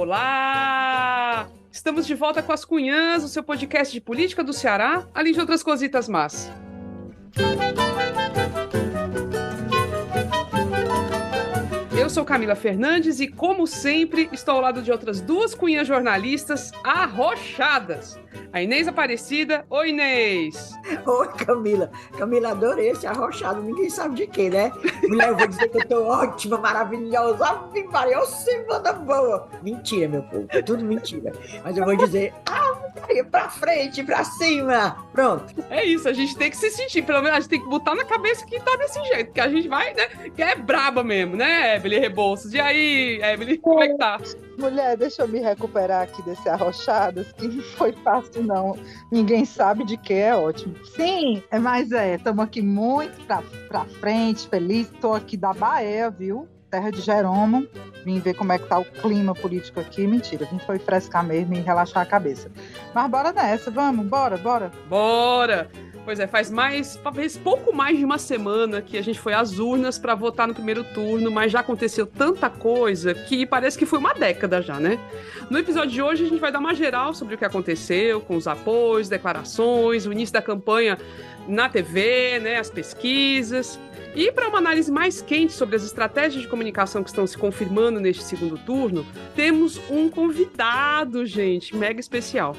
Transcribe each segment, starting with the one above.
Olá! Estamos de volta com as Cunhãs, o seu podcast de política do Ceará, além de outras cositas más. Eu sou Camila Fernandes e, como sempre, estou ao lado de outras duas cunhãs jornalistas arrochadas. A Inês Aparecida. Oi, Inês! Oi, Camila. Camila, adorei esse arrochado. Ninguém sabe de quê, né? Mulher, eu vou dizer que eu tô ótima, maravilhosa. Ave Maria, ô semana boa. Mentira, meu povo. É tudo mentira. Mas eu vou dizer, pra frente, pra cima. Pronto. É isso, a gente tem que se sentir. Pelo menos a gente tem que botar na cabeça que tá desse jeito. Que a gente vai, né? Que é braba mesmo, né, Evelyn Rebouças? E aí, Evelyn, como é que tá? Mulher, deixa eu me recuperar aqui desse arrochadas, que não foi fácil, não. Ninguém sabe de que, é ótimo. Sim, mas estamos aqui muito pra frente, feliz. Estou aqui da Bahia, viu? Terra de Jeromo. Vim ver como é que tá o clima político aqui. Mentira, vim foi frescar mesmo e relaxar a cabeça. Mas bora nessa, vamos, bora. Bora! Pois é, talvez pouco mais de uma semana que a gente foi às urnas para votar no primeiro turno, mas já aconteceu tanta coisa que parece que foi uma década já, né? No episódio de hoje a gente vai dar uma geral sobre o que aconteceu, com os apoios, declarações, o início da campanha na TV, né, as pesquisas. E para uma análise mais quente sobre as estratégias de comunicação que estão se confirmando neste segundo turno, temos um convidado, gente, mega especial.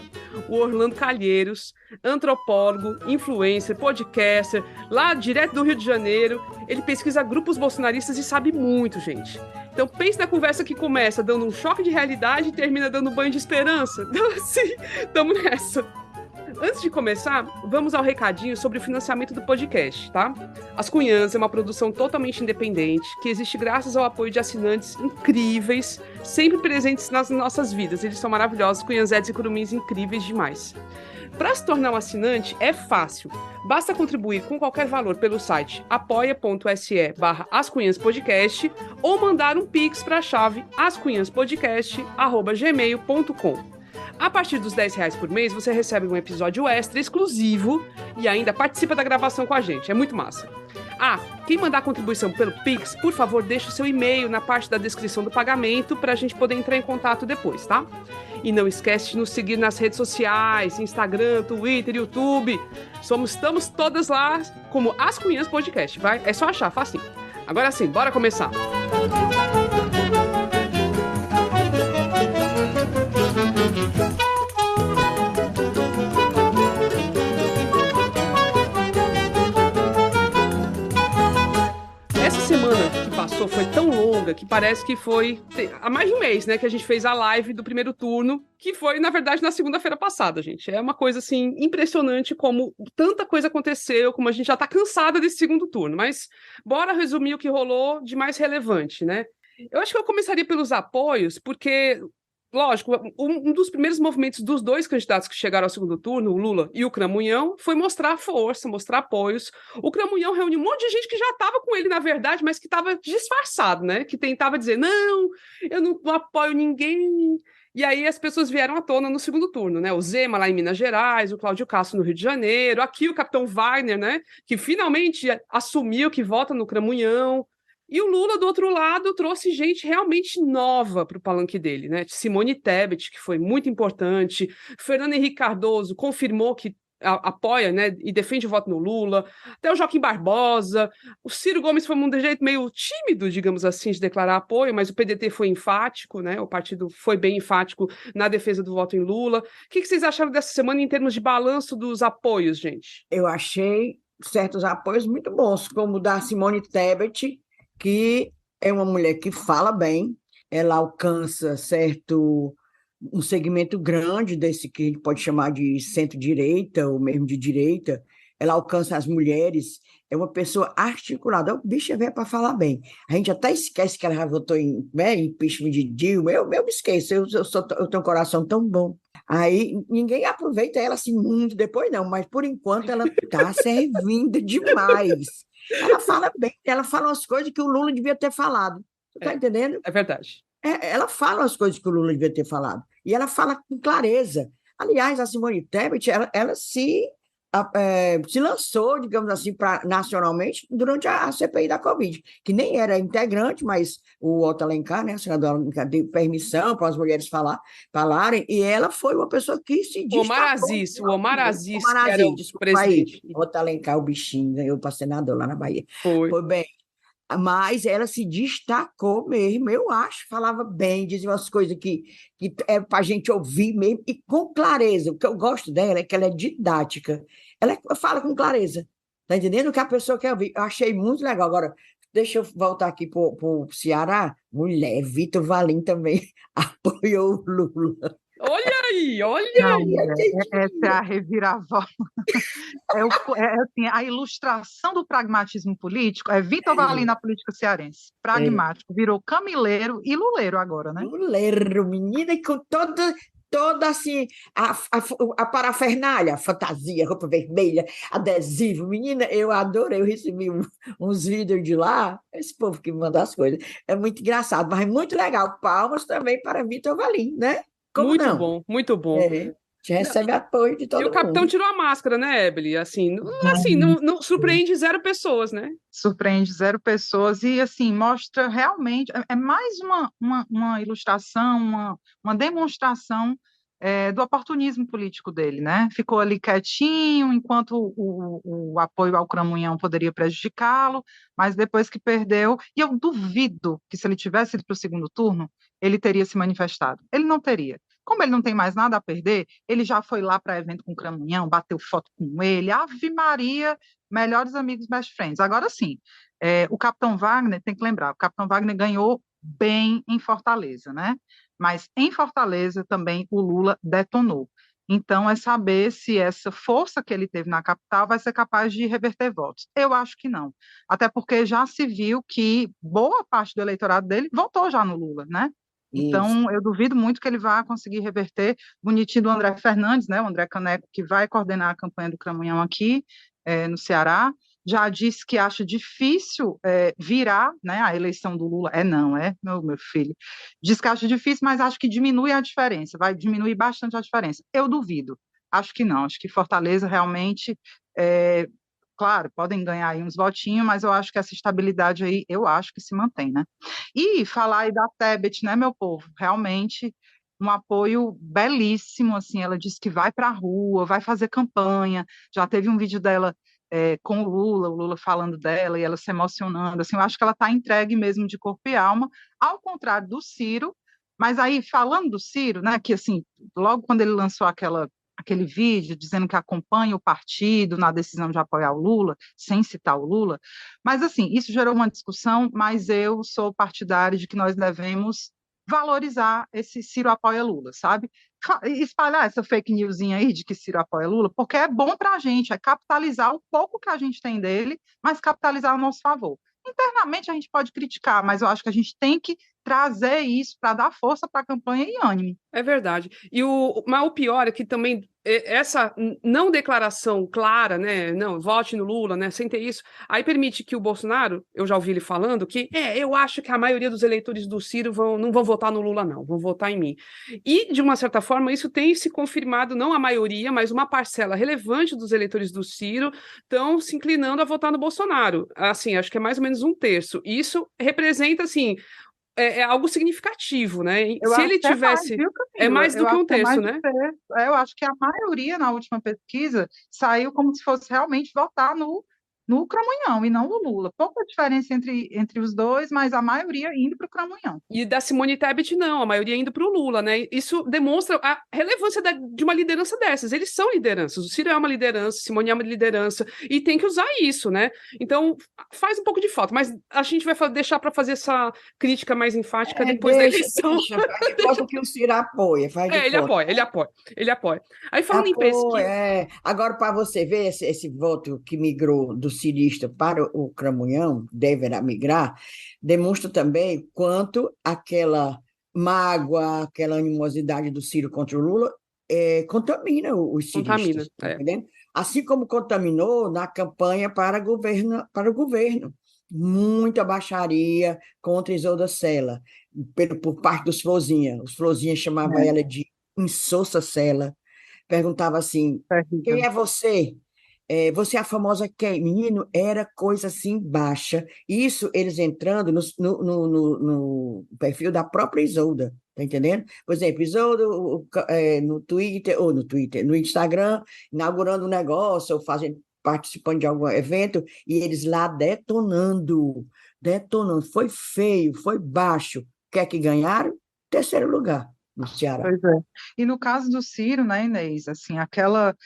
O Orlando Calheiros, antropólogo, influencer, podcaster, lá direto do Rio de Janeiro. Ele pesquisa grupos bolsonaristas e sabe muito, gente. Então pense na conversa que começa dando um choque de realidade e termina dando um banho de esperança. Então assim, estamos nessa. Antes de começar, vamos ao recadinho sobre o financiamento do podcast, tá? As Cunhãs é uma produção totalmente independente, que existe graças ao apoio de assinantes incríveis, sempre presentes nas nossas vidas. Eles são maravilhosos, cunhanzetes e curumins incríveis demais. Para se tornar um assinante é fácil. Basta contribuir com qualquer valor pelo site apoia.se/ascunhaspodcast ou mandar um pix para a chave ascunhaspodcast@gmail.com. A partir dos R$10 por mês, você recebe um episódio extra exclusivo e ainda participa da gravação com a gente. É muito massa. Quem mandar contribuição pelo Pix, por favor, deixe o seu e-mail na parte da descrição do pagamento para a gente poder entrar em contato depois, tá? E não esquece de nos seguir nas redes sociais, Instagram, Twitter, YouTube. Estamos todas lá como As Cunhãs Podcast, vai? É só achar, facinho. Agora sim, bora começar. Foi tão longa que parece que foi há mais de um mês, né, que a gente fez a live do primeiro turno, que foi, na verdade, na segunda-feira passada, gente. É uma coisa, assim, impressionante como tanta coisa aconteceu, como a gente já tá cansada desse segundo turno, mas bora resumir o que rolou de mais relevante, né? Eu acho que eu começaria pelos apoios, porque... Lógico, um dos primeiros movimentos dos dois candidatos que chegaram ao segundo turno, o Lula e o Cramunhão, foi mostrar força, mostrar apoios. O Cramunhão reuniu um monte de gente que já estava com ele, na verdade, mas que estava disfarçado, né? Que tentava dizer, não, eu não apoio ninguém. E aí as pessoas vieram à tona no segundo turno, né? O Zema lá em Minas Gerais, o Cláudio Castro no Rio de Janeiro, aqui o capitão Wagner, né? Que finalmente assumiu que vota no Cramunhão. E o Lula, do outro lado, trouxe gente realmente nova para o palanque dele, né? Simone Tebet, que foi muito importante. Fernando Henrique Cardoso confirmou que apoia, né, e defende o voto no Lula. Até o Joaquim Barbosa. O Ciro Gomes foi de um jeito meio tímido, digamos assim, de declarar apoio, mas o PDT foi enfático, né? O partido foi bem enfático na defesa do voto em Lula. O que vocês acharam dessa semana em termos de balanço dos apoios, gente? Eu achei certos apoios muito bons, como o da Simone Tebet, que é uma mulher que fala bem, ela alcança um segmento grande desse que a gente pode chamar de centro-direita ou mesmo de direita, ela alcança as mulheres, é uma pessoa articulada, o bicho é velho para falar bem. A gente até esquece que ela já votou em impeachment de Dilma, eu me esqueço, eu tenho um coração tão bom. Aí ninguém aproveita ela assim muito depois não, mas por enquanto ela está servindo demais. Ela fala bem, ela fala umas coisas que o Lula devia ter falado. Você está entendendo? É verdade. Ela fala as coisas que o Lula devia ter falado. E ela fala com clareza. Aliás, a Simone Tebet, ela se se lançou, digamos assim, nacionalmente durante a CPI da Covid, que nem era integrante, mas o Otto Alencar, né, o senador Alencar, deu permissão para as mulheres falarem, e ela foi uma pessoa que se destacou. O Omar Aziz, Omar que era Aziz, o desculpa aí, presidente. Otto Alencar, o bichinho, ganhou para senador lá na Bahia. Foi. Foi bem. Mas ela se destacou mesmo, eu acho, falava bem, dizia umas coisas que é para a gente ouvir mesmo, e com clareza. O que eu gosto dela é que ela é didática, ela fala com clareza, tá entendendo? O que a pessoa quer ouvir. Eu achei muito legal. Agora, deixa eu voltar aqui para o Ceará. Mulher, Vitor Valim também apoiou o Lula. Olha Não, aí. mulher, essa é a reviravolta. Assim, a ilustração do pragmatismo político é Vitor Valim na política cearense. Pragmático, virou camileiro e luleiro agora, né? Luleiro, menina, e com toda assim, a parafernália, fantasia, roupa vermelha, adesivo. Menina, eu adorei, eu recebi uns vídeos de lá, esse povo que manda as coisas. É muito engraçado, mas é muito legal. Palmas também para Vitor Valim, né? Como Muito não? bom, muito bom. É, a gente recebe apoio de E o todo capitão mundo. tirou a máscara, né, Ebeli? Assim, não surpreende 0 pessoas, né? Surpreende 0 pessoas e, assim, mostra realmente, é mais uma ilustração, uma demonstração do oportunismo político dele, né? Ficou ali quietinho, enquanto o apoio ao Cramunhão poderia prejudicá-lo, mas depois que perdeu, e eu duvido que se ele tivesse ido para o segundo turno, ele teria se manifestado. Ele não teria. Como ele não tem mais nada a perder, ele já foi lá para evento com o Cramunhão, bateu foto com ele, Ave Maria, melhores amigos, best friends. Agora sim, o Capitão Wagner, tem que lembrar, o Capitão Wagner ganhou bem em Fortaleza, né? Mas em Fortaleza também o Lula detonou. Então, é saber se essa força que ele teve na capital vai ser capaz de reverter votos. Eu acho que não. Até porque já se viu que boa parte do eleitorado dele votou já no Lula, né? Isso. Então, eu duvido muito que ele vá conseguir reverter. Bonitinho do André Fernandes, né? O André Caneco, que vai coordenar a campanha do Cramunhão aqui, no Ceará, já disse que acha difícil virar, né, a eleição do Lula. Não, meu filho. Diz que acha difícil, mas acho que diminui a diferença, vai diminuir bastante a diferença. Eu duvido. Acho que não. Acho que Fortaleza realmente, claro, podem ganhar aí uns votinhos, mas eu acho que essa estabilidade aí, eu acho que se mantém, né? E falar aí da Tebet, né, meu povo? Realmente um apoio belíssimo, assim, ela disse que vai para a rua, vai fazer campanha, já teve um vídeo dela com o Lula falando dela e ela se emocionando, assim, eu acho que ela está entregue mesmo de corpo e alma, ao contrário do Ciro, mas aí, falando do Ciro, né, que assim, logo quando ele lançou aquele vídeo dizendo que acompanha o partido na decisão de apoiar o Lula, sem citar o Lula, mas assim, isso gerou uma discussão, mas eu sou partidária de que nós devemos valorizar esse Ciro apoia Lula, sabe? Espalhar essa fake newsinha aí de que Ciro apoia Lula, porque é bom para a gente, é capitalizar o pouco que a gente tem dele, mas capitalizar a nosso favor. Internamente a gente pode criticar, mas eu acho que a gente tem que trazer isso para dar força para a campanha e ânimo. É verdade. Mas o pior é que também essa não declaração clara, né? Não, vote no Lula, né? Sem ter isso, aí permite que o Bolsonaro, eu já ouvi ele falando, que eu acho que a maioria dos eleitores do Ciro não vão votar no Lula, não, vão votar em mim. E, de uma certa forma, isso tem se confirmado, não a maioria, mas uma parcela relevante dos eleitores do Ciro estão se inclinando a votar no Bolsonaro. Assim, acho que é mais ou menos 1/3. Isso representa, assim, algo significativo, né? Eu Se acho ele que é mais, tivesse. viu, É Camila? mais do Eu que acho um que é terço, mais de né? terço. Eu acho que a maioria, na última pesquisa, saiu como se fosse realmente votar no Cramunhão e não no Lula. Pouca diferença entre os dois, mas a maioria indo para o Cramunhão. E da Simone Tebet, não, a maioria indo para o Lula, né? Isso demonstra a relevância de uma liderança dessas. Eles são lideranças. O Ciro é uma liderança, Simone é uma liderança, e tem que usar isso, né? Então, faz um pouco de falta, mas a gente vai deixar para fazer essa crítica mais enfática depois da eleição. Faz de conta que o Ciro apoia, faz de Ele conta. apoia, ele apoia, ele apoia. Aí, falando em pesquisa. Apoia, Agora, para você ver esse voto que migrou do cirista para o Cramunhão, deverá migrar, demonstra também quanto aquela mágoa, aquela animosidade do Ciro contra o Lula contamina os Contamina, ciristas, tá entendendo? Assim como contaminou na campanha para o governo. Muita baixaria contra Isolda Sela, por parte dos Florzinha. Os Florzinha chamavam ela de insossa Sela. Perguntava assim: quem Terrível. é você? você é a famosa quem? Menino, era coisa assim baixa. Isso eles entrando no perfil da própria Isolda, tá entendendo? Por exemplo, Isolda no Twitter, no Instagram, inaugurando um negócio, ou participando de algum evento, e eles lá detonando. Foi feio, foi baixo. O que é que ganharam? Terceiro lugar no Ceará. Pois é. E no caso do Ciro, né, Inês, assim, aquela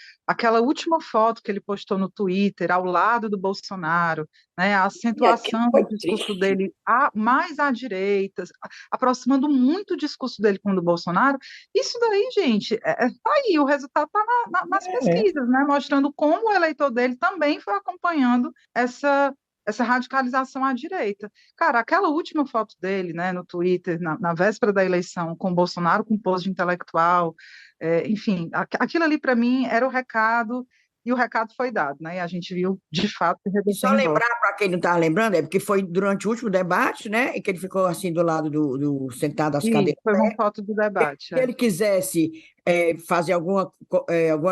última foto que ele postou no Twitter, ao lado do Bolsonaro, né, a E aquilo acentuação foi do discurso triste. dele mais à direita, aproximando muito o discurso dele com o do Bolsonaro, isso daí, gente, tá aí, o resultado está nas É. pesquisas, né, mostrando como o eleitor dele também foi acompanhando essa radicalização à direita. Cara, aquela última foto dele, né, no Twitter, na véspera da eleição, com Bolsonaro com pose de intelectual, enfim, aquilo ali para mim era o recado, e o recado foi dado, né? E a gente viu, de fato, que E só reverteu em voto. lembrar, para quem não está lembrando, é porque foi durante o último debate, né? E que ele ficou assim do lado sentado às E cadeiras. foi uma foto do debate. Se ele quisesse fazer alguma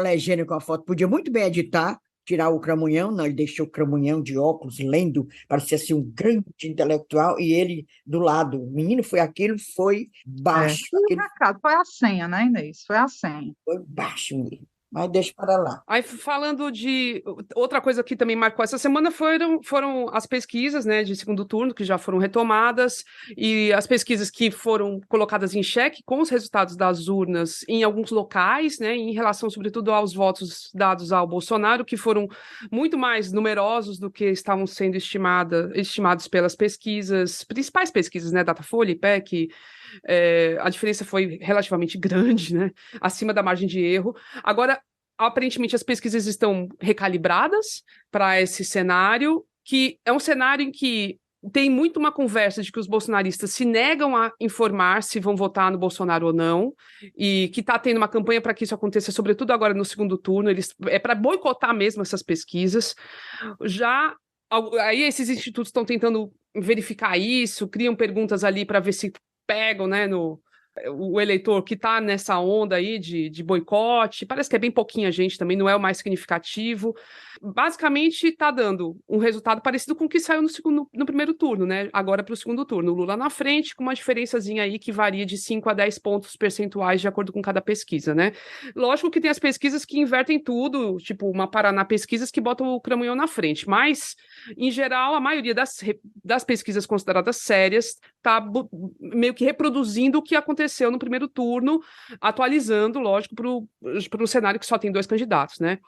legenda com a foto, podia muito bem editar, tirar o cramunhão, não, ele deixou o cramunhão de óculos, lendo, parecia assim um grande intelectual, e ele do lado. O menino foi aquilo, foi baixo, E o aquele recado foi a senha, né, Inês? Foi a senha. foi baixo mesmo. Mas deixa para lá. Aí, falando de outra coisa que também marcou essa semana foram as pesquisas, né, de segundo turno, que já foram retomadas, e as pesquisas que foram colocadas em xeque com os resultados das urnas em alguns locais, né, em relação, sobretudo, aos votos dados ao Bolsonaro, que foram muito mais numerosos do que estavam sendo estimados pelas principais pesquisas, né, Datafolha, IPEC. A diferença foi relativamente grande, né, acima da margem de erro. Agora, aparentemente, as pesquisas estão recalibradas para esse cenário, que é um cenário em que tem muito uma conversa de que os bolsonaristas se negam a informar se vão votar no Bolsonaro ou não, e que está tendo uma campanha para que isso aconteça, sobretudo agora no segundo turno. É para boicotar mesmo essas pesquisas. Já aí esses institutos estão tentando verificar isso, criam perguntas ali para ver se pegam, né, o eleitor que está nessa onda aí de boicote. Parece que é bem pouquinha gente também, não é o mais significativo. Basicamente, está dando um resultado parecido com o que saiu no primeiro turno, né? Agora para o segundo turno. O Lula na frente, com uma diferençazinha aí que varia de 5 a 10 pontos percentuais de acordo com cada pesquisa, né? Lógico que tem as pesquisas que invertem tudo, tipo uma Paraná Pesquisas que botam o Cramunhão na frente, mas, em geral, a maioria das pesquisas consideradas sérias está meio que reproduzindo o que aconteceu no primeiro turno, atualizando, lógico, para um cenário que só tem 2 candidatos, né?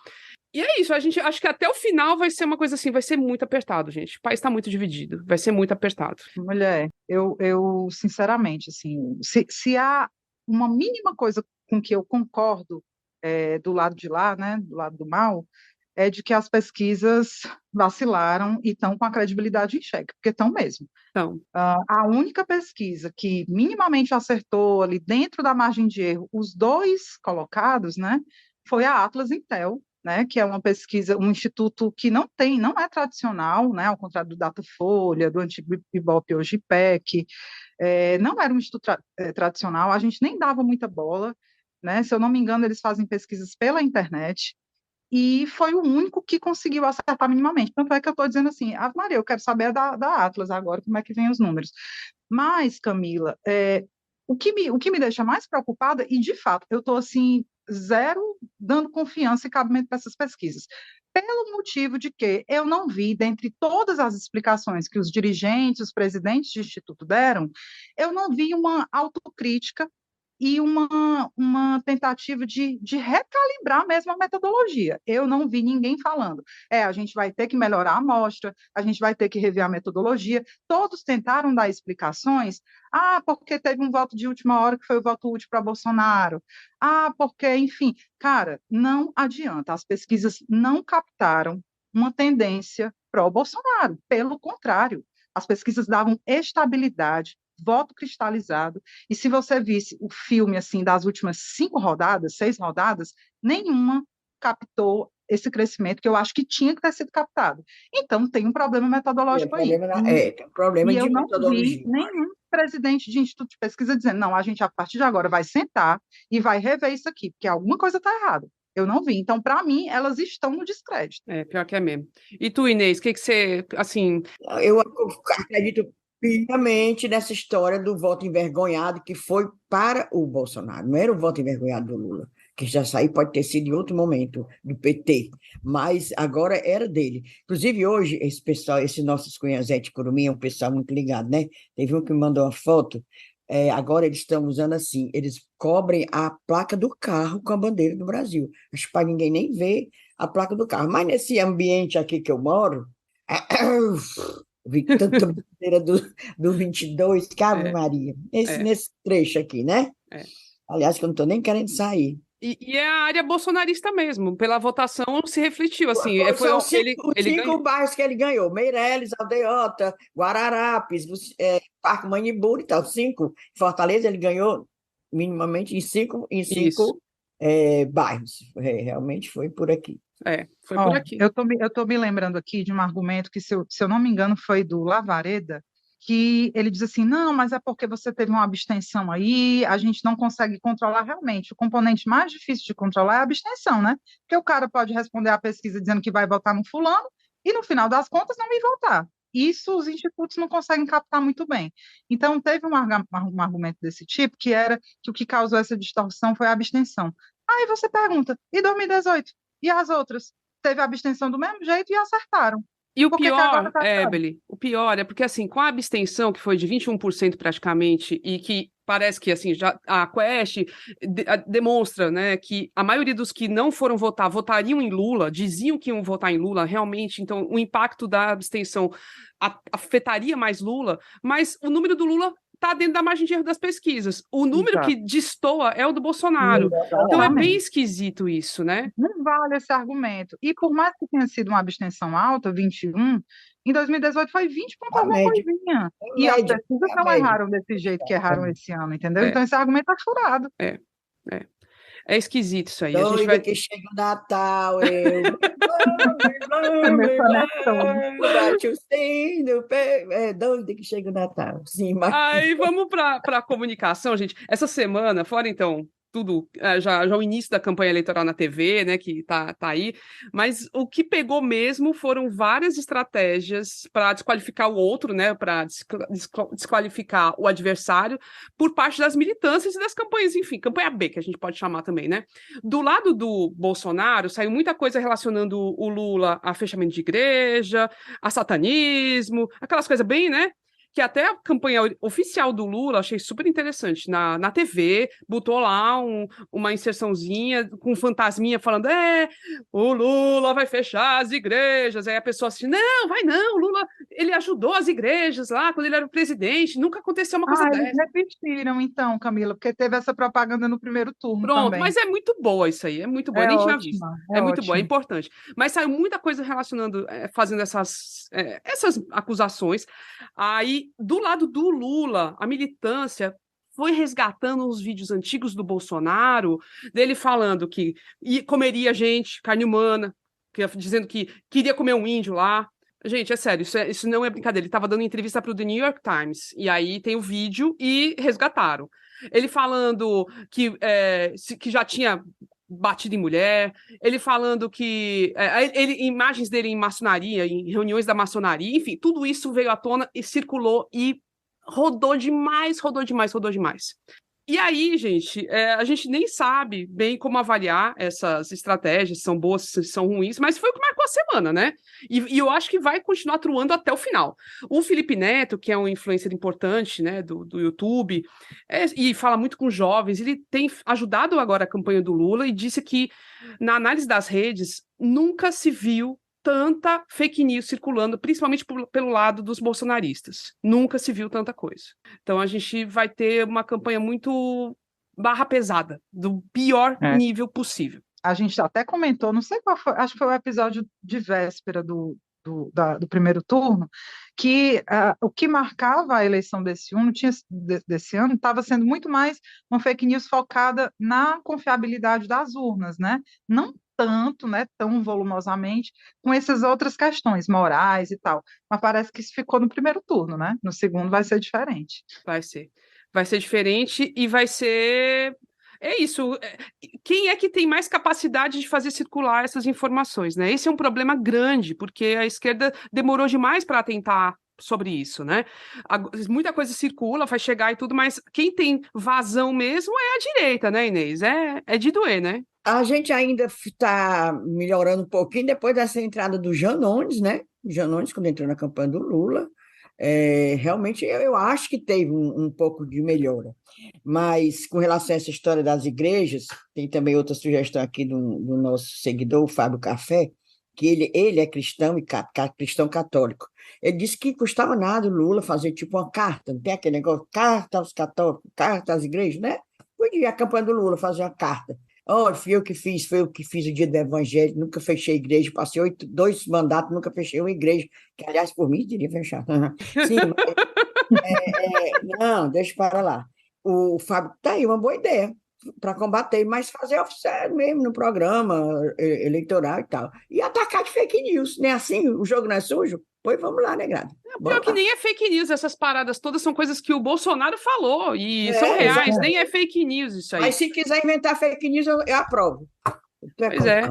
E é isso, a gente acho que até o final vai ser uma coisa assim, vai ser muito apertado, gente. O país está muito dividido, vai ser muito apertado. Mulher, eu sinceramente, assim, se há uma mínima coisa com que eu concordo do lado de lá, né, do lado do mal, é de que as pesquisas vacilaram e estão com a credibilidade em xeque, porque estão mesmo. Então, A única pesquisa que minimamente acertou ali dentro da margem de erro os dois colocados, né, foi a Atlas Intel, né, que é uma pesquisa, um instituto que não é tradicional, né, ao contrário do Datafolha, do antigo Ibope, hoje IPEC, não era um instituto tradicional, a gente nem dava muita bola, né, se eu não me engano, eles fazem pesquisas pela internet, e foi o único que conseguiu acertar minimamente. Tanto é que eu estou dizendo assim, Ave Maria, eu quero saber da Atlas agora, como é que vem os números. Mas, Camila, o que me deixa mais preocupada, e de fato, eu estou assim, zero dando confiança e cabimento para essas pesquisas, pelo motivo de que eu não vi, dentre todas as explicações que os dirigentes, os presidentes de instituto deram, eu não vi uma autocrítica e uma tentativa de recalibrar mesmo a metodologia. Eu não vi ninguém falando, a gente vai ter que melhorar a amostra, a gente vai ter que rever a metodologia. Todos tentaram dar explicações, porque teve um voto de última hora que foi o voto útil para Bolsonaro, porque, enfim, cara, não adianta, as pesquisas não captaram uma tendência pró-Bolsonaro, pelo contrário, as pesquisas davam estabilidade, voto cristalizado, e se você visse o filme assim das últimas 6 rodadas, nenhuma captou esse crescimento que eu acho que tinha que ter sido captado. Então, tem um problema metodológico aí. Tem um problema E eu de não vi metodologia. nenhum presidente de instituto de pesquisa dizendo, não, a gente a partir de agora vai sentar e vai rever isso aqui, porque alguma coisa está errada. Eu não vi. Então, para mim, elas estão no descrédito. Pior que é mesmo. E tu, Inês, o que você, assim... Eu acredito piamente nessa história do voto envergonhado que foi para o Bolsonaro, não era o voto envergonhado do Lula, que já saiu, pode ter sido em outro momento, do PT, mas agora era dele. Inclusive, hoje, esse pessoal, esses nossos cunhazetes Curumim, é um pessoal muito ligado, né? Teve um que me mandou uma foto, agora eles estão usando assim, eles cobrem a placa do carro com a bandeira do Brasil. Acho que para ninguém nem ver a placa do carro. Mas nesse ambiente aqui que eu moro, vi tanta bandeira do 22, que Ave É, Maria. é, Nesse trecho aqui, né? é. Aliás, que eu não estou nem querendo sair. E é a área bolsonarista mesmo, pela votação se refletiu, assim, São os ele cinco ganhou. bairros que ele ganhou: Meireles, Aldeota, Guararapes, Parque Manibur e tal. Cinco. Fortaleza, ele ganhou minimamente em Isso, cinco bairros. Realmente foi por aqui. foi por Ó, aqui. eu tô me lembrando aqui de um argumento que, se eu não me engano, foi do Lavareda, que ele diz assim, não, mas é porque você teve uma abstenção aí, a gente não consegue controlar realmente. O componente mais difícil de controlar é a abstenção, né? Porque o cara pode responder à pesquisa dizendo que vai votar no fulano e, no final das contas, não ir votar. Isso os institutos não conseguem captar muito bem. Então, teve um argumento desse tipo, que era que o que causou essa distorção foi a abstenção. Aí você pergunta, e 2018? E as outras? Teve a abstenção do mesmo jeito e acertaram. E o Por que que agora pior, tá errado? Beli, o pior é porque, assim, com a abstenção, que foi de 21% praticamente, e que parece que, assim, já a Quest demonstra, né, que a maioria dos que não foram votar votariam em Lula, diziam que iam votar em Lula, realmente, então o impacto da abstenção afetaria mais Lula, mas o número do Lula está dentro da margem de erro das pesquisas. O número que Exato. destoa é o do Bolsonaro. Então é bem Exatamente. esquisito isso, né? Não vale esse argumento. E por mais que tenha sido uma abstenção alta, 21, em 2018 foi 20 ponto A alguma média, coisinha. a E as média, pesquisas a não média. erraram desse jeito que erraram esse ano, entendeu? É, Então esse argumento é furado. é, é. É esquisito isso aí. A gente Doida vai. que chega o Natal, eu. É meu panetone. Bate o sino, doida que chega o Natal. Sim, mas. Aí vamos para a comunicação, gente. Essa semana, fora então tudo, já o início da campanha eleitoral na TV, né, que tá aí, mas o que pegou mesmo foram várias estratégias para desqualificar o outro, né, para desqualificar o adversário por parte das militâncias e das campanhas, enfim, campanha B, que a gente pode chamar também, né? Do lado do Bolsonaro, saiu muita coisa relacionando o Lula a fechamento de igreja, a satanismo, aquelas coisas bem, né? Que até a campanha oficial do Lula, achei super interessante, na TV, botou lá uma inserçãozinha com um fantasminha falando, o Lula vai fechar as igrejas, aí a pessoa assim, não, vai não, o Lula, ele ajudou as igrejas lá, quando ele era o presidente, nunca aconteceu uma coisa Eles dessa. repetiram então, Camila, porque teve essa propaganda no primeiro turno Pronto, também. mas é muito boa isso aí, é muito boa, eu É nem tinha visto. ótima, É é muito boa, é ótima. importante. Mas saiu muita coisa relacionando, fazendo essas acusações. Aí, do lado do Lula, a militância foi resgatando os vídeos antigos do Bolsonaro, dele falando que comeria gente, carne humana, dizendo que queria comer um índio lá. Gente, é sério, isso não é brincadeira. Ele estava dando entrevista para o The New York Times, e aí tem o vídeo e resgataram. Ele falando que já tinha batido em mulher, ele falando que imagens dele em maçonaria, em reuniões da maçonaria, enfim, tudo isso veio à tona e circulou e rodou demais, rodou demais, rodou demais. E aí, gente, a gente nem sabe bem como avaliar essas estratégias, se são boas, se são ruins, mas foi o que marcou a semana, né? E eu acho que vai continuar atuando até o final. O Felipe Neto, que é um influencer importante, né, do YouTube, e fala muito com jovens, ele tem ajudado agora a campanha do Lula e disse que, na análise das redes, nunca se viu tanta fake news circulando, principalmente pelo lado dos bolsonaristas. Nunca se viu tanta coisa. Então a gente vai ter uma campanha muito barra pesada, do pior nível possível. A gente até comentou, não sei qual foi, acho que foi o episódio de véspera do primeiro turno, que o que marcava a eleição desse ano estava sendo muito mais uma fake news focada na confiabilidade das urnas, né? Não tanto, né, tão volumosamente, com essas outras questões morais e tal. Mas parece que isso ficou no primeiro turno, né? No segundo vai ser diferente. Vai ser diferente e vai ser... é isso. Quem é que tem mais capacidade de fazer circular essas informações, né? Esse é um problema grande, porque a esquerda demorou demais para atentar sobre isso, né? Muita coisa circula, vai chegar e tudo, mas quem tem vazão mesmo é a direita, né, Inês? É de doer, né? A gente ainda está melhorando um pouquinho depois dessa entrada do Janones, né? O Janones, quando entrou na campanha do Lula, realmente eu acho que teve um pouco de melhora. Mas com relação a essa história das igrejas, tem também outra sugestão aqui do nosso seguidor, o Fábio Café, que ele é cristão e cristão católico. Ele disse que custava nada o Lula fazer tipo uma carta, não tem aquele negócio, carta aos católicos, carta às igrejas, né? Podia a campanha do Lula fazer uma carta. Olha, foi eu que fiz o dia do Evangelho, nunca fechei igreja, passei 2 mandatos, nunca fechei uma igreja, que, aliás, por mim, teria fechado. Sim, não, deixa para lá. O Fábio está aí, uma boa ideia para combater, mas fazer oficial mesmo no programa eleitoral e tal. E atacar de fake news, né? Assim, o jogo não é sujo? Pois vamos lá, né, Grada? Pior que nem é fake news, essas paradas todas são coisas que o Bolsonaro falou e são reais, exatamente. Nem é fake news isso aí. Mas se quiser inventar fake news, eu aprovo. Pois é.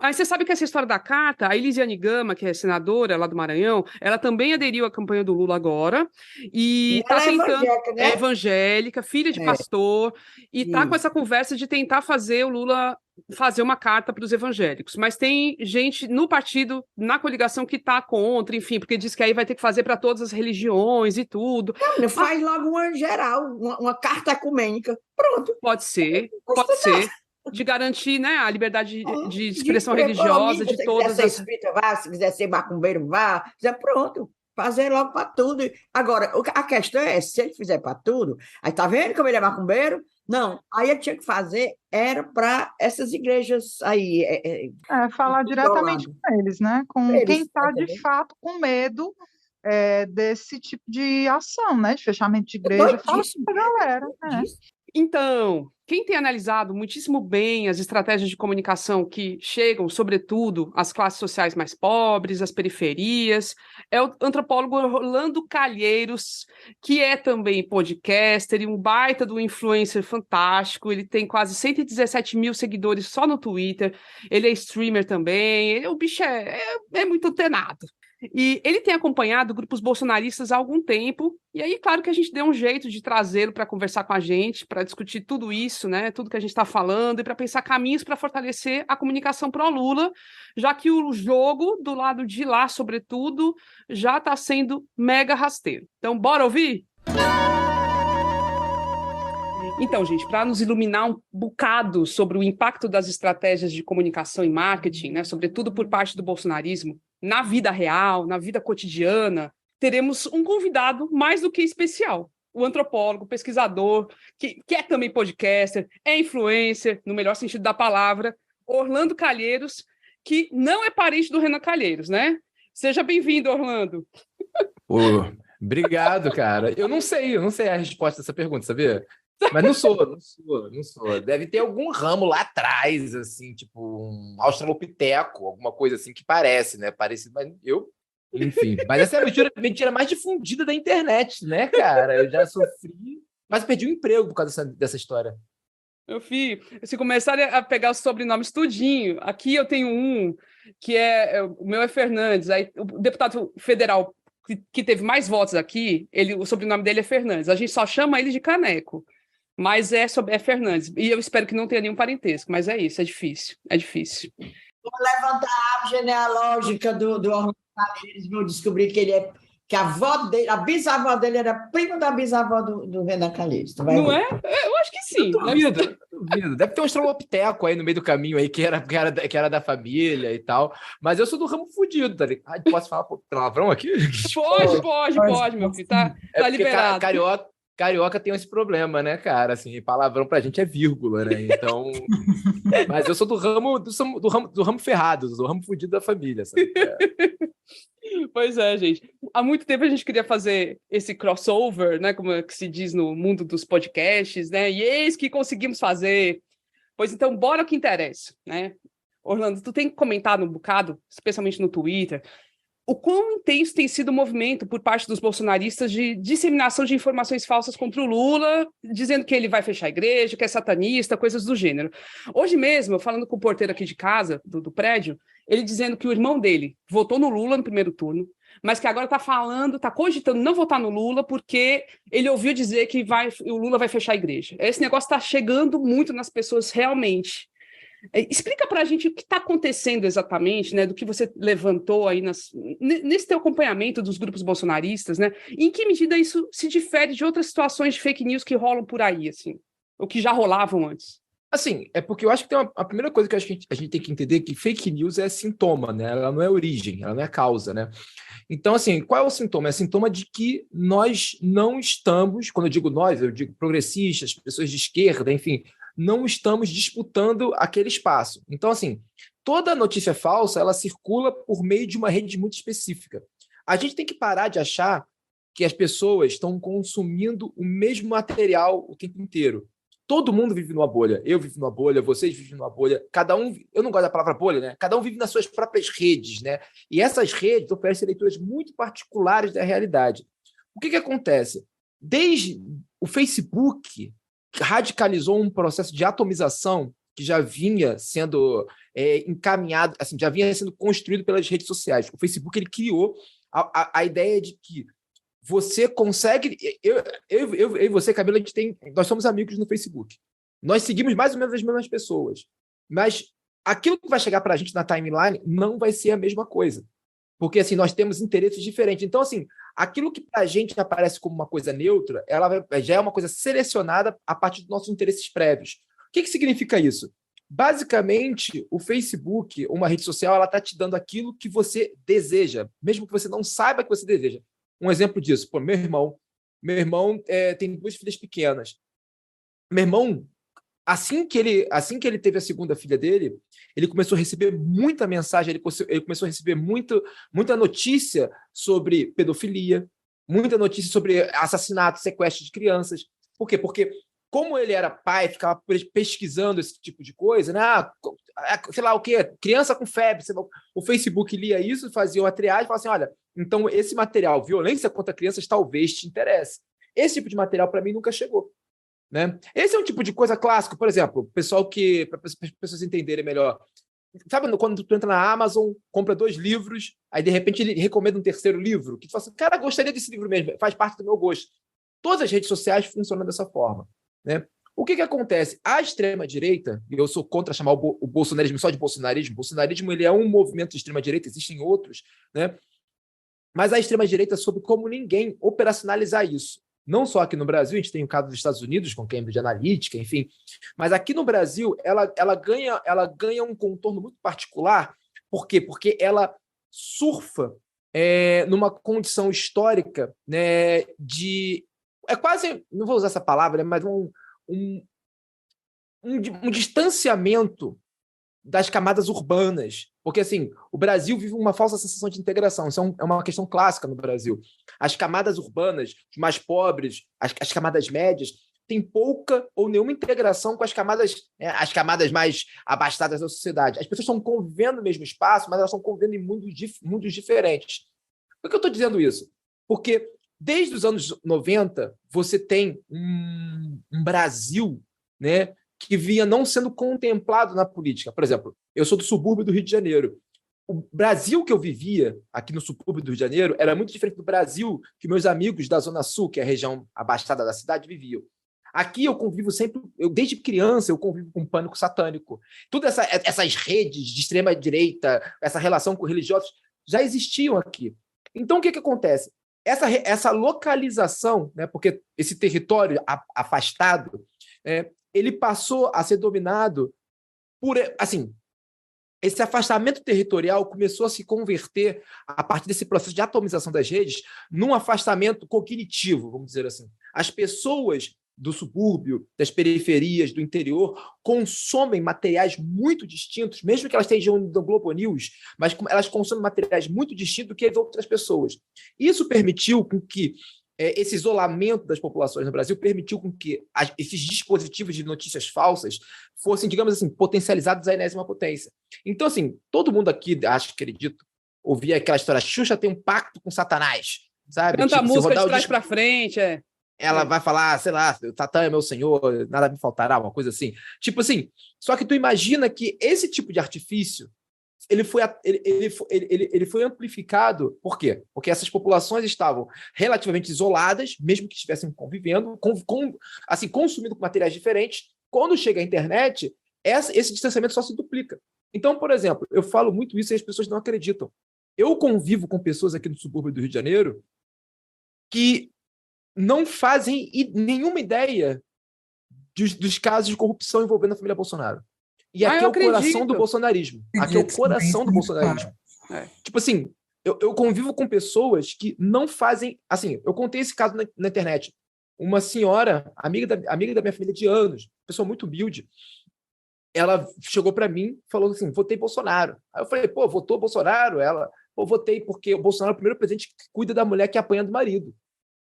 Mas você sabe que essa história da carta, a Elisiane Gama, que é senadora lá do Maranhão, ela também aderiu à campanha do Lula agora e está tentando... evangélica, né? É evangélica, filha de pastor, e está com essa conversa de tentar fazer o Lula fazer uma carta para os evangélicos. Mas tem gente no partido, na coligação, que está contra, enfim, porque diz que aí vai ter que fazer para todas as religiões e tudo. Não, faz logo uma geral, uma carta ecumênica. Pronto. Pode ser. De garantir, né, a liberdade de expressão religiosa de todas as... Se quiser ser espírita, vá. Se quiser ser macumbeiro, vá. Pronto. Fazer logo para tudo. Agora, a questão é, se ele fizer para tudo, aí tá vendo como ele é macumbeiro? Não. Aí ele tinha que fazer, era para essas igrejas aí. Falar diretamente com eles, né? Com quem está, de fato, com medo desse tipo de ação, né? De fechamento de igreja. Fala com a galera. Então, quem tem analisado muitíssimo bem as estratégias de comunicação que chegam, sobretudo, às classes sociais mais pobres, às periferias, é o antropólogo Orlando Calheiros, que é também podcaster e um baita do influencer fantástico. Ele tem quase 117 mil seguidores só no Twitter, ele é streamer também, o bicho é muito antenado. E ele tem acompanhado grupos bolsonaristas há algum tempo, e aí, claro que a gente deu um jeito de trazê-lo para conversar com a gente, para discutir tudo isso, né, tudo que a gente está falando, e para pensar caminhos para fortalecer a comunicação pró-Lula, já que o jogo, do lado de lá, sobretudo, já está sendo mega rasteiro. Então, bora ouvir? Então, gente, para nos iluminar um bocado sobre o impacto das estratégias de comunicação e marketing, né, sobretudo por parte do bolsonarismo, na vida real, na vida cotidiana, teremos um convidado mais do que especial. O antropólogo, pesquisador, que é também podcaster, é influencer, no melhor sentido da palavra, Orlando Calheiros, que não é parente do Renan Calheiros, né? Seja bem-vindo, Orlando. Obrigado, cara. Eu não sei a resposta dessa pergunta, sabia? Mas não sou. Deve ter algum ramo lá atrás, assim, tipo um australopiteco, alguma coisa assim que parece, né? Parecido, mas enfim. Mas essa é a mentira mais difundida da internet, né, cara? Eu já sofri, mas perdi o emprego por causa dessa história. Meu filho, se começarem a pegar os sobrenomes tudinho, aqui eu tenho um, que o meu é Fernandes, aí o deputado federal que teve mais votos aqui, o sobrenome dele é Fernandes, a gente só chama ele de Caneco. Mas é Fernandes. E eu espero que não tenha nenhum parentesco, mas é isso, é difícil. Vou levantar a árvore genealógica do Orlando Calheiros, vou descobrir que a avó dele, a bisavó dele era prima da bisavó do Renan Calheiros. Não é? Eu acho que sim. Duvido. Deve ter um australopiteco aí no meio do caminho aí que era da família e tal. Mas eu sou do ramo fudido, tá ligado? Posso falar palavrão aqui? Pode, meu filho. Tá liberado. Carioca tem esse problema, né, cara? Assim, palavrão pra gente é vírgula, né? Então. Mas eu sou do ramo ferrado, do ramo fudido da família, sabe? Pois é, gente. Há muito tempo a gente queria fazer esse crossover, né? Como é que se diz no mundo dos podcasts, né? E eis que conseguimos fazer. Pois então, bora ao que interessa, né? Orlando, tu tem comentado um bocado, especialmente no Twitter, o quão intenso tem sido o movimento por parte dos bolsonaristas de disseminação de informações falsas contra o Lula, dizendo que ele vai fechar a igreja, que é satanista, coisas do gênero. Hoje mesmo, falando com o porteiro aqui de casa, do prédio, ele dizendo que o irmão dele votou no Lula no primeiro turno, mas que agora está cogitando não votar no Lula porque ele ouviu dizer que o Lula vai fechar a igreja. Esse negócio está chegando muito nas pessoas realmente. Explica para a gente o que está acontecendo exatamente, né, do que você levantou aí nesse teu acompanhamento dos grupos bolsonaristas, né? E em que medida isso se difere de outras situações de fake news que rolam por aí, assim, ou que já rolavam antes? Assim, é porque eu acho que tem a primeira coisa que a gente tem que entender que fake news é sintoma, né? Ela não é origem, ela não é causa, né? Então, assim, qual é o sintoma? É sintoma de que nós não estamos, quando eu digo nós, eu digo progressistas, pessoas de esquerda, enfim, não estamos disputando aquele espaço. Então, assim, toda notícia falsa, ela circula por meio de uma rede muito específica. A gente tem que parar de achar que as pessoas estão consumindo o mesmo material o tempo inteiro. Todo mundo vive numa bolha. Eu vivo numa bolha, vocês vivem numa bolha. Cada um, eu não gosto da palavra bolha, né? Cada um vive nas suas próprias redes, né? E essas redes oferecem leituras muito particulares da realidade. O que acontece? Desde o Facebook radicalizou um processo de atomização que já vinha sendo encaminhado, assim, já vinha sendo construído pelas redes sociais. O Facebook ele criou a ideia de que você consegue... Eu e você, Camila, nós somos amigos no Facebook. Nós seguimos mais ou menos as mesmas pessoas. Mas aquilo que vai chegar para a gente na timeline não vai ser a mesma coisa. Porque assim, nós temos interesses diferentes. Então, assim, aquilo que para a gente aparece como uma coisa neutra, já é uma coisa selecionada a partir dos nossos interesses prévios. O que significa isso? Basicamente, o Facebook, uma rede social, ela está te dando aquilo que você deseja, mesmo que você não saiba que você deseja. Um exemplo disso, meu irmão tem 2 filhas pequenas. Meu irmão, assim que ele teve a segunda filha dele, ele começou a receber muita mensagem, ele começou a receber muita notícia sobre pedofilia, muita notícia sobre assassinato, sequestro de crianças. Por quê? Porque como ele era pai, ficava pesquisando esse tipo de coisa, né? Sei lá o quê, criança com febre. O Facebook lia isso, fazia uma triagem e falava assim, olha, então esse material, violência contra crianças, talvez te interesse. Esse tipo de material, para mim, nunca chegou. Né? Esse é um tipo de coisa clássica, por exemplo, pessoal que, para as pessoas entenderem melhor, sabe quando tu entra na Amazon, compra 2 livros, aí de repente ele recomenda um terceiro livro, que tu fala assim, cara, gostaria desse livro mesmo, faz parte do meu gosto. Todas as redes sociais funcionam dessa forma. Né? O que acontece? A extrema-direita, e eu sou contra chamar o bolsonarismo só de bolsonarismo, o bolsonarismo ele é um movimento de extrema-direita, existem outros, né? Mas a extrema-direita soube como ninguém operacionalizar isso. Não só aqui no Brasil, a gente tem o caso dos Estados Unidos, com Cambridge Analytica, enfim, mas aqui no Brasil ela ganha um contorno muito particular. Por quê? Porque ela surfa numa condição histórica, né, de... É quase, não vou usar essa palavra, mas um distanciamento das camadas urbanas. Porque, assim, o Brasil vive uma falsa sensação de integração. Isso é uma questão clássica no Brasil. As camadas urbanas, os mais pobres, as camadas médias, têm pouca ou nenhuma integração com as camadas mais abastadas da sociedade. As pessoas estão convivendo no mesmo espaço, mas elas estão convivendo em mundos diferentes. Por que eu estou dizendo isso? Porque desde os anos 90, você tem um Brasil, né, que vinha não sendo contemplado na política. Por exemplo, eu sou do subúrbio do Rio de Janeiro. O Brasil que eu vivia aqui no subúrbio do Rio de Janeiro era muito diferente do Brasil que meus amigos da Zona Sul, que é a região abastada da cidade, viviam. Aqui eu convivo sempre, desde criança, eu convivo com pânico satânico. Todas essas redes de extrema-direita, essa relação com religiosos, já existiam aqui. Então, o que acontece? Essa localização, né, porque esse território afastado, ele passou a ser dominado por... Assim, esse afastamento territorial começou a se converter, a partir desse processo de atomização das redes, num afastamento cognitivo, vamos dizer assim. As pessoas do subúrbio, das periferias, do interior, consomem materiais muito distintos, mesmo que elas estejam no Globo News, mas elas consomem materiais muito distintos do que as outras pessoas. Isso permitiu com que esse isolamento das populações no Brasil permitiu com que esses dispositivos de notícias falsas fossem, digamos assim, potencializados à enésima potência. Então, assim, todo mundo aqui, acredito, ouvir aquela história, Xuxa tem um pacto com Satanás, sabe? Canta a Tipo, se música rodar de o trás disco, pra frente, ela vai falar, sei lá, Satã é meu senhor, nada me faltará, uma coisa assim. Tipo assim, só que tu imagina que esse tipo de artifício ele foi amplificado. Por quê? Porque essas populações estavam relativamente isoladas, mesmo que estivessem convivendo, assim, consumindo materiais diferentes. Quando chega a internet, esse distanciamento só se duplica. Então, por exemplo, eu falo muito isso e as pessoas não acreditam. Eu convivo com pessoas aqui no subúrbio do Rio de Janeiro que não fazem nenhuma ideia dos casos de corrupção envolvendo a família Bolsonaro. E aqui é o coração do bolsonarismo. Aqui é o coração do bolsonarismo. Tipo assim, eu convivo com pessoas que não fazem... Assim, eu contei esse caso na internet. Uma senhora, amiga da minha família de anos, pessoa muito humilde, ela chegou para mim falou assim, votei Bolsonaro. Aí eu falei, pô, votou Bolsonaro? Ela, pô, votei porque o Bolsonaro é o primeiro presidente que cuida da mulher que apanha do marido.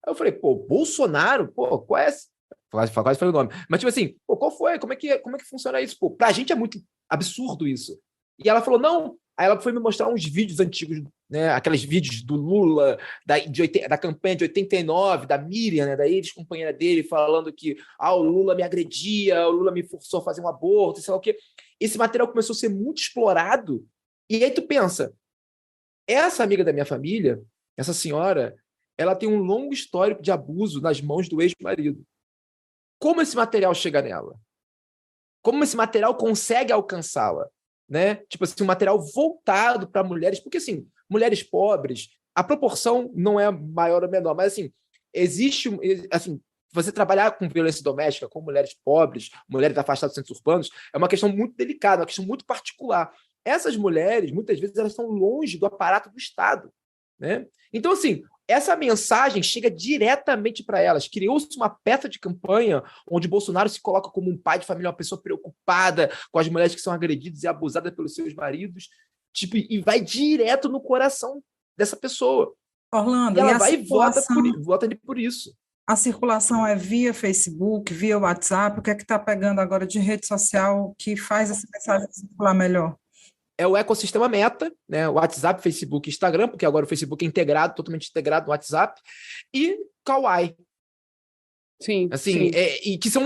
Aí eu falei, pô, Bolsonaro? Pô, qual é essa? Quase falei o nome. Mas, tipo assim, pô, qual foi? Como é que funciona isso? Pô, pra gente é muito absurdo isso. E ela falou, não. Aí ela foi me mostrar uns vídeos antigos, né? Aqueles vídeos do Lula, da campanha de 89, da Miriam, né? Da ex-companheira dele, falando que o Lula me agredia, o Lula me forçou a fazer um aborto, sei lá o quê. Esse material começou a ser muito explorado. E aí tu pensa, essa amiga da minha família, essa senhora, ela tem um longo histórico de abuso nas mãos do ex-marido. Como esse material chega nela? Como esse material consegue alcançá-la? Né? Tipo assim, um material voltado para mulheres, porque assim, mulheres pobres, a proporção não é maior ou menor, mas assim, existe, assim, você trabalhar com violência doméstica, com mulheres pobres, mulheres afastadas dos centros urbanos, é uma questão muito delicada, uma questão muito particular. Essas mulheres, muitas vezes, elas estão longe do aparato do Estado. Né? Então, assim, essa mensagem chega diretamente para elas. Criou-se uma peça de campanha onde Bolsonaro se coloca como um pai de família, uma pessoa preocupada com as mulheres que são agredidas e abusadas pelos seus maridos, tipo, e vai direto no coração dessa pessoa. Orlando, e ela vai e vota por isso. A circulação é via Facebook, via WhatsApp? O que é que está pegando agora de rede social que faz essa mensagem circular melhor? É o ecossistema Meta, né? WhatsApp, Facebook e Instagram, porque agora o Facebook é integrado, totalmente integrado no WhatsApp, e Kawaii. Sim. Assim, sim. Que são.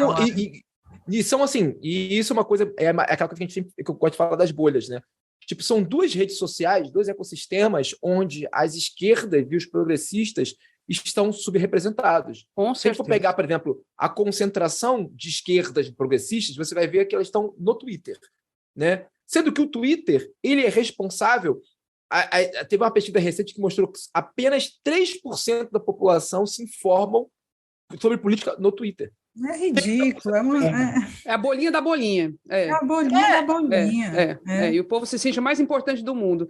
E são assim, e isso é uma coisa, aquela coisa que eu gosto de falar das bolhas, né? Tipo, são duas redes sociais, dois ecossistemas onde as esquerdas e os progressistas estão subrepresentados. Se for pegar, por exemplo, a concentração de esquerdas progressistas, você vai ver que elas estão no Twitter, né? Sendo que o Twitter, ele é responsável... Teve uma pesquisa recente que mostrou que apenas 3% da população se informam sobre política no Twitter. É ridículo. É a bolinha da bolinha. É a bolinha da bolinha. E o povo se sente o mais importante do mundo.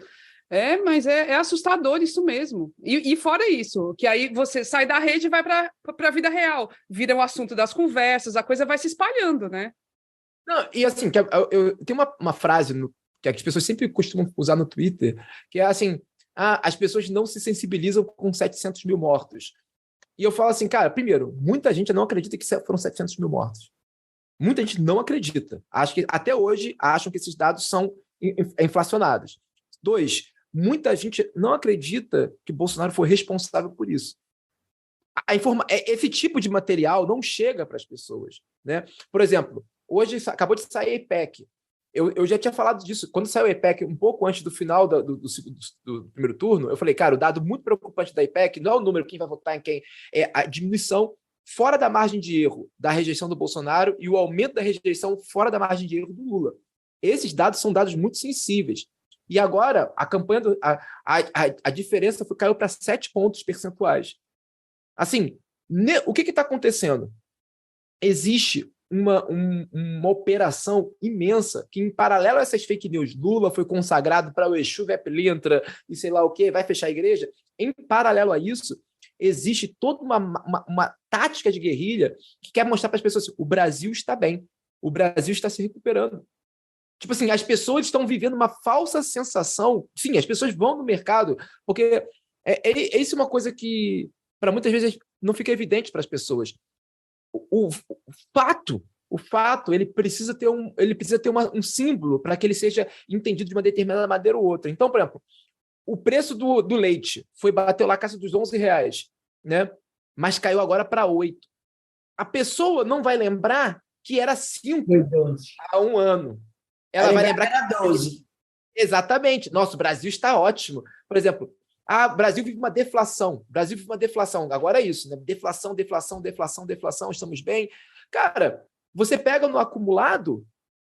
Mas é assustador isso mesmo. E fora isso, que aí você sai da rede e vai para a vida real. Vira o assunto das conversas, a coisa vai se espalhando, né? Não, e assim, eu tenho uma frase que as pessoas sempre costumam usar no Twitter, que é assim, as pessoas não se sensibilizam com 700 mil mortos. E eu falo assim, cara, primeiro, muita gente não acredita que foram 700 mil mortos. Muita gente não acredita. Acho que até hoje acham que esses dados são inflacionados. 2, muita gente não acredita que Bolsonaro foi responsável por isso. Esse tipo de material não chega para as pessoas, né? Por exemplo, hoje acabou de sair a IPEC. Eu já tinha falado disso. Quando saiu a IPEC, um pouco antes do final do primeiro turno, eu falei, cara, o dado muito preocupante da IPEC não é o número, quem vai votar em quem, é a diminuição fora da margem de erro da rejeição do Bolsonaro e o aumento da rejeição fora da margem de erro do Lula. Esses dados são dados muito sensíveis. E agora, a campanha, a diferença caiu para 7 pontos percentuais. Assim, o que está acontecendo? Existe uma operação imensa que, em paralelo a essas fake news, Lula foi consagrado para o Exu Vep-Lintra e sei lá o quê, vai fechar a igreja. Em paralelo a isso, existe toda uma tática de guerrilha que quer mostrar para as pessoas assim, o Brasil está bem, o Brasil está se recuperando. Tipo assim, as pessoas estão vivendo uma falsa sensação. Sim, as pessoas vão no mercado, porque isso é uma coisa que, para muitas vezes, não fica evidente para as pessoas. O fato, ele precisa ter um símbolo para que ele seja entendido de uma determinada maneira ou outra. Então, por exemplo, o preço do leite bateu lá a casa dos R$ 11, né? Mas caiu agora para 8. A pessoa não vai lembrar que era 5 há um ano. Ela vai lembrar que era 12. Exatamente. Nossa, o Brasil está ótimo. Por exemplo, o Brasil vive uma deflação. O Brasil vive uma deflação. Agora é isso, né? Deflação, deflação, deflação, deflação. Estamos bem. Cara, você pega no acumulado,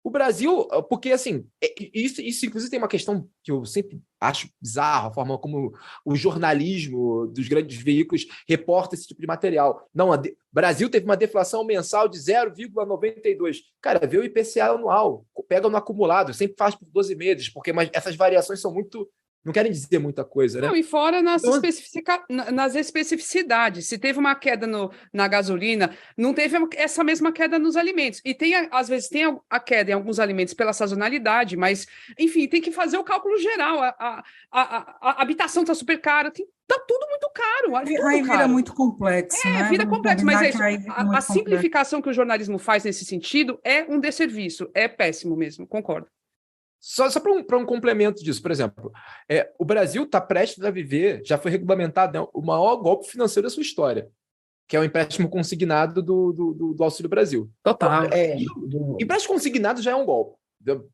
o Brasil, porque assim, isso inclusive tem uma questão que eu sempre acho bizarra, a forma como o jornalismo dos grandes veículos reporta esse tipo de material. Não, o Brasil teve uma deflação mensal de 0,92. Cara, vê o IPCA anual, pega no acumulado, sempre faz por 12 meses, porque essas variações são muito... Não querem dizer muita coisa, né? Não, e fora nas especificidades. Se teve uma queda na gasolina, não teve essa mesma queda nos alimentos. E às vezes tem a queda em alguns alimentos pela sazonalidade, mas, enfim, tem que fazer o cálculo geral. A habitação está super cara, está tudo muito caro. Aí vira muito complexo, né? Vira complexo, mas é isso. A simplificação que o jornalismo faz nesse sentido é um desserviço, é péssimo mesmo, concordo. Só para um complemento disso, por exemplo, o Brasil está prestes a viver, já foi regulamentado, né, o maior golpe financeiro da sua história, que é o empréstimo consignado do Auxílio Brasil. Total. Empréstimo consignado já é um golpe.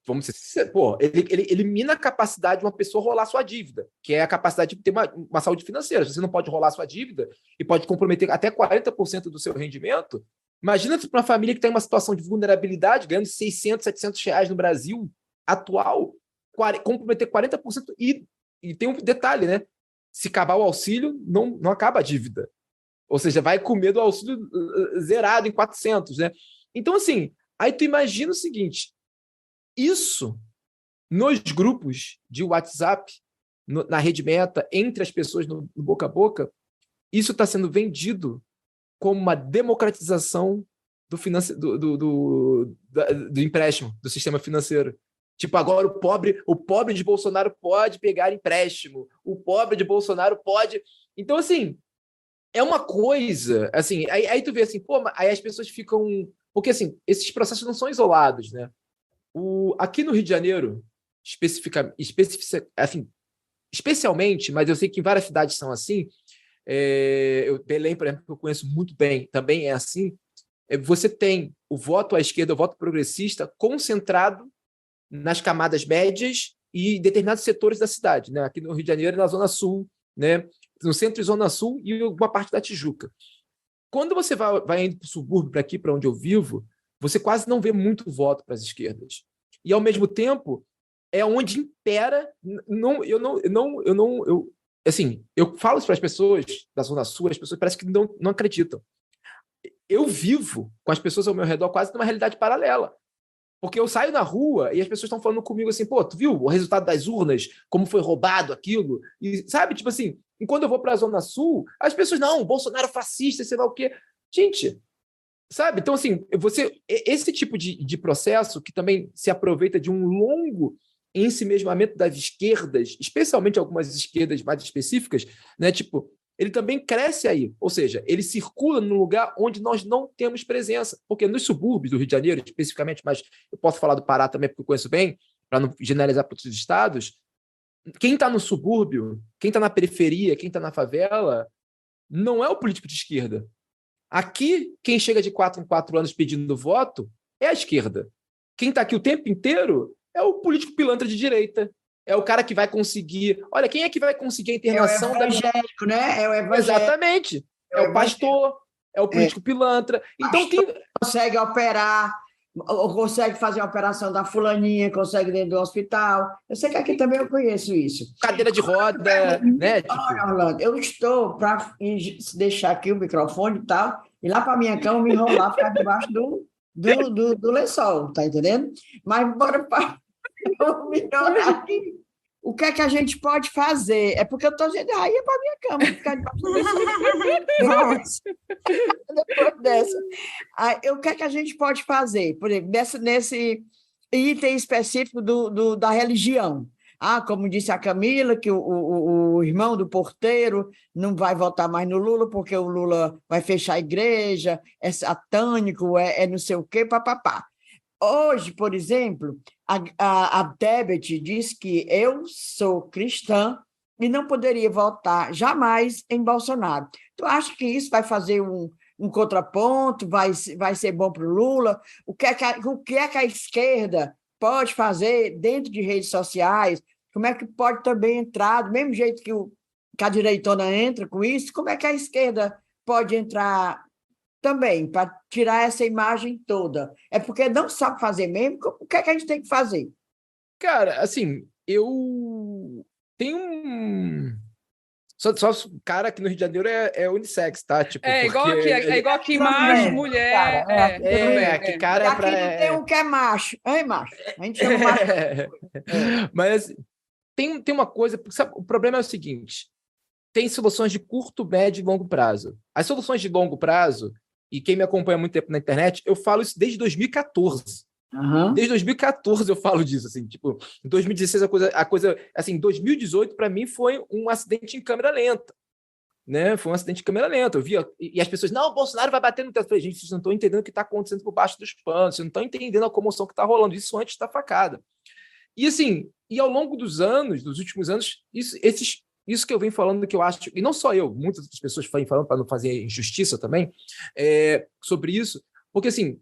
Vamos dizer, ele elimina a capacidade de uma pessoa rolar sua dívida, que é a capacidade de ter uma saúde financeira. Você não pode rolar sua dívida e pode comprometer até 40% do seu rendimento. Imagina para uma família que tem uma situação de vulnerabilidade, ganhando R$600, R$700 no Brasil atual, comprometer 40%, e tem um detalhe, né? Se acabar o auxílio, não acaba a dívida. Ou seja, vai comer do auxílio zerado em 400, né? Então, assim, aí tu imagina o seguinte, isso nos grupos de WhatsApp, na Rede Meta, entre as pessoas no boca a boca, isso está sendo vendido como uma democratização do empréstimo, do sistema financeiro. Tipo, agora o pobre de Bolsonaro pode pegar empréstimo, o pobre de Bolsonaro pode... Então, assim, é uma coisa... assim, aí tu vê assim, aí as pessoas ficam... Porque, assim, esses processos não são isolados, né? Aqui no Rio de Janeiro, especialmente, mas eu sei que em várias cidades são assim, Belém, por exemplo, que eu conheço muito bem, também é assim, você tem o voto à esquerda, o voto progressista, concentrado nas camadas médias e determinados setores da cidade, né? Aqui no Rio de Janeiro, na Zona Sul, né? No centro e Zona Sul e uma parte da Tijuca. Quando você vai indo para o subúrbio, para aqui, para onde eu vivo, você quase não vê muito voto para as esquerdas. E, ao mesmo tempo, é onde impera... Eu falo isso para as pessoas da Zona Sul, as pessoas parecem que não acreditam. Eu vivo com as pessoas ao meu redor quase numa realidade paralela. Porque eu saio na rua e as pessoas estão falando comigo assim, tu viu o resultado das urnas, como foi roubado aquilo? E, sabe, tipo assim, e quando eu vou para a Zona Sul, as pessoas, não, Bolsonaro fascista, sei lá o quê. Gente, sabe? Então, assim, esse tipo de processo que também se aproveita de um longo ensimesmamento das esquerdas, especialmente algumas esquerdas mais específicas, né? Tipo, ele também cresce aí, ou seja, ele circula num lugar onde nós não temos presença, porque nos subúrbios do Rio de Janeiro, especificamente, mas eu posso falar do Pará também, porque eu conheço bem, para não generalizar para outros estados, quem está no subúrbio, quem está na periferia, quem está na favela, não é o político de esquerda. Aqui, quem chega de 4 em 4 anos pedindo voto é a esquerda. Quem está aqui o tempo inteiro é o político pilantra de direita. É o cara que vai conseguir... Olha, quem é que vai conseguir a internação... É o evangélico, né? É o evangélico. Exatamente. É o pastor, é o político pilantra. Então, quem consegue operar, ou consegue fazer a operação da fulaninha, consegue dentro do hospital. Eu sei que aqui também eu conheço isso. Cadeira de roda, né? Olha, Orlando, eu estou para deixar aqui o microfone e tal, e lá para minha cama me enrolar, ficar debaixo do lençol, tá entendendo? Mas bora para... O que é que a gente pode fazer? É porque eu estou dizendo, aí é para minha cama, ficar debaixo depois dessa. Aí, o que é que a gente pode fazer? Por exemplo, nesse item específico da religião. Como disse a Camila, que o irmão do porteiro não vai votar mais no Lula, porque o Lula vai fechar a igreja, é satânico, é não sei o quê, papapá. Hoje, por exemplo, a Tebet diz que eu sou cristã, e não poderia votar jamais em Bolsonaro. Tu acha que isso vai fazer um contraponto, vai ser bom para o Lula? O que é que a esquerda pode fazer dentro de redes sociais? Como é que pode também entrar, do mesmo jeito que a direitona entra com isso, como é que a esquerda pode entrar também, para tirar essa imagem toda? É porque não sabe fazer mesmo? O que é que a gente tem que fazer? Cara, assim, eu tenho um... Só cara aqui no Rio de Janeiro é unissex, tá? Tipo, É igual porque aqui, é igual aqui, Também, macho, mulher. cara, que cara E é aqui pra... não tem um que é macho, hein, macho? A gente chama macho. Mas assim, tem uma coisa, sabe, o problema é o seguinte, tem soluções de curto, médio e longo prazo. As soluções de longo prazo, e quem me acompanha há muito tempo na internet, eu falo isso desde 2014. Uhum. Desde 2014 eu falo disso, assim, tipo, em 2016 a coisa, assim, 2018 para mim foi um acidente em câmera lenta, né? Foi um acidente em câmera lenta. Eu via e as pessoas, não, o Bolsonaro vai bater no teto. Eu falei, gente, vocês não estão entendendo o que está acontecendo por baixo dos panos, vocês não estão entendendo a comoção que está rolando, isso antes da facada. E assim, e ao longo dos anos, dos últimos anos, isso que eu venho falando que eu acho, e não só eu, muitas outras pessoas vêm falando para não fazer injustiça também, sobre isso, porque assim,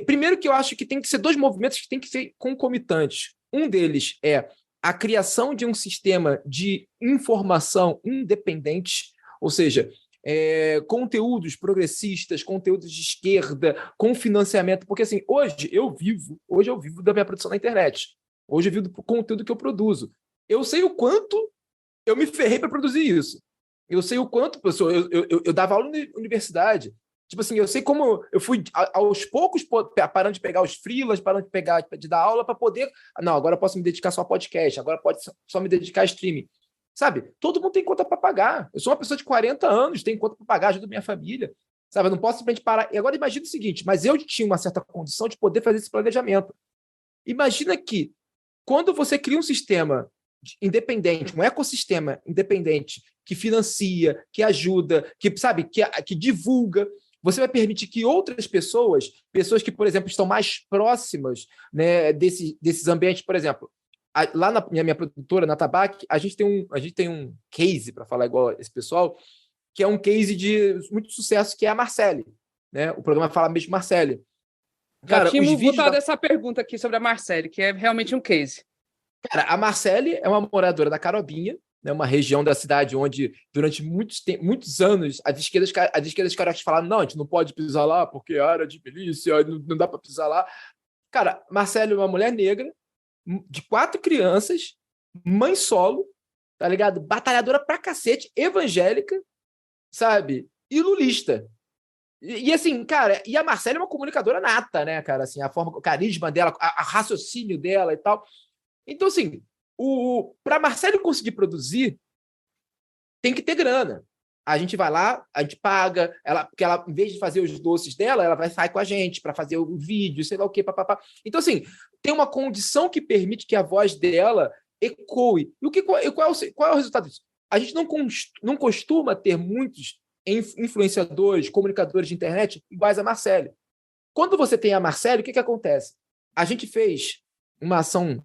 primeiro que eu acho que tem que ser dois movimentos que têm que ser concomitantes. Um deles é a criação de um sistema de informação independente, ou seja, conteúdos progressistas, conteúdos de esquerda, com financiamento, porque assim, hoje eu vivo da minha produção na internet. Hoje eu vivo do conteúdo que eu produzo. Eu sei o quanto eu me ferrei para produzir isso. Eu sei o quanto, pessoal, eu dava aula na universidade. Tipo assim, eu sei como eu fui aos poucos parando de pegar os freelas, parando de dar aula para poder... Não, agora eu posso me dedicar só a podcast, agora pode só me dedicar a streaming. Sabe? Todo mundo tem conta para pagar. Eu sou uma pessoa de 40 anos, tenho conta para pagar, ajudo minha família. Sabe? Eu não posso simplesmente parar. E agora imagina o seguinte, mas eu tinha uma certa condição de poder fazer esse planejamento. Imagina que quando você cria um sistema independente, um ecossistema independente que financia, que ajuda, que, sabe, que divulga, você vai permitir que outras pessoas que, por exemplo, estão mais próximas, né, desses ambientes, por exemplo, lá na minha produtora, na Tabac, a gente tem um case, para falar igual esse pessoal, que é um case de muito sucesso, que é a Marcele. Né? O programa fala mesmo Marcele. Cara, tínhamos botado essa pergunta aqui sobre a Marcele, que é realmente um case. Cara, a Marcele é uma moradora da Carobinha, né, uma região da cidade onde, durante muitos anos, as esquerdas cariocas falaram, não, a gente não pode pisar lá porque é área de milícia, não dá para pisar lá. Cara, Marcele é uma mulher negra, de 4 crianças, mãe solo, tá ligado? Batalhadora pra cacete, evangélica, sabe? E lulista. E assim, cara, e a Marcele é uma comunicadora nata, né, cara? Assim, a forma, o carisma dela, a raciocínio dela e tal. Então, assim, para a Marcele conseguir produzir, tem que ter grana. A gente vai lá, a gente paga, porque ela, em vez de fazer os doces dela, ela vai sair com a gente para fazer o vídeo, sei lá o quê, papapá. Então, assim, tem uma condição que permite que a voz dela ecoe. E qual é o resultado disso? A gente não costuma ter muitos influenciadores, comunicadores de internet iguais a Marcele. Quando você tem a Marcele, o que acontece? A gente fez uma ação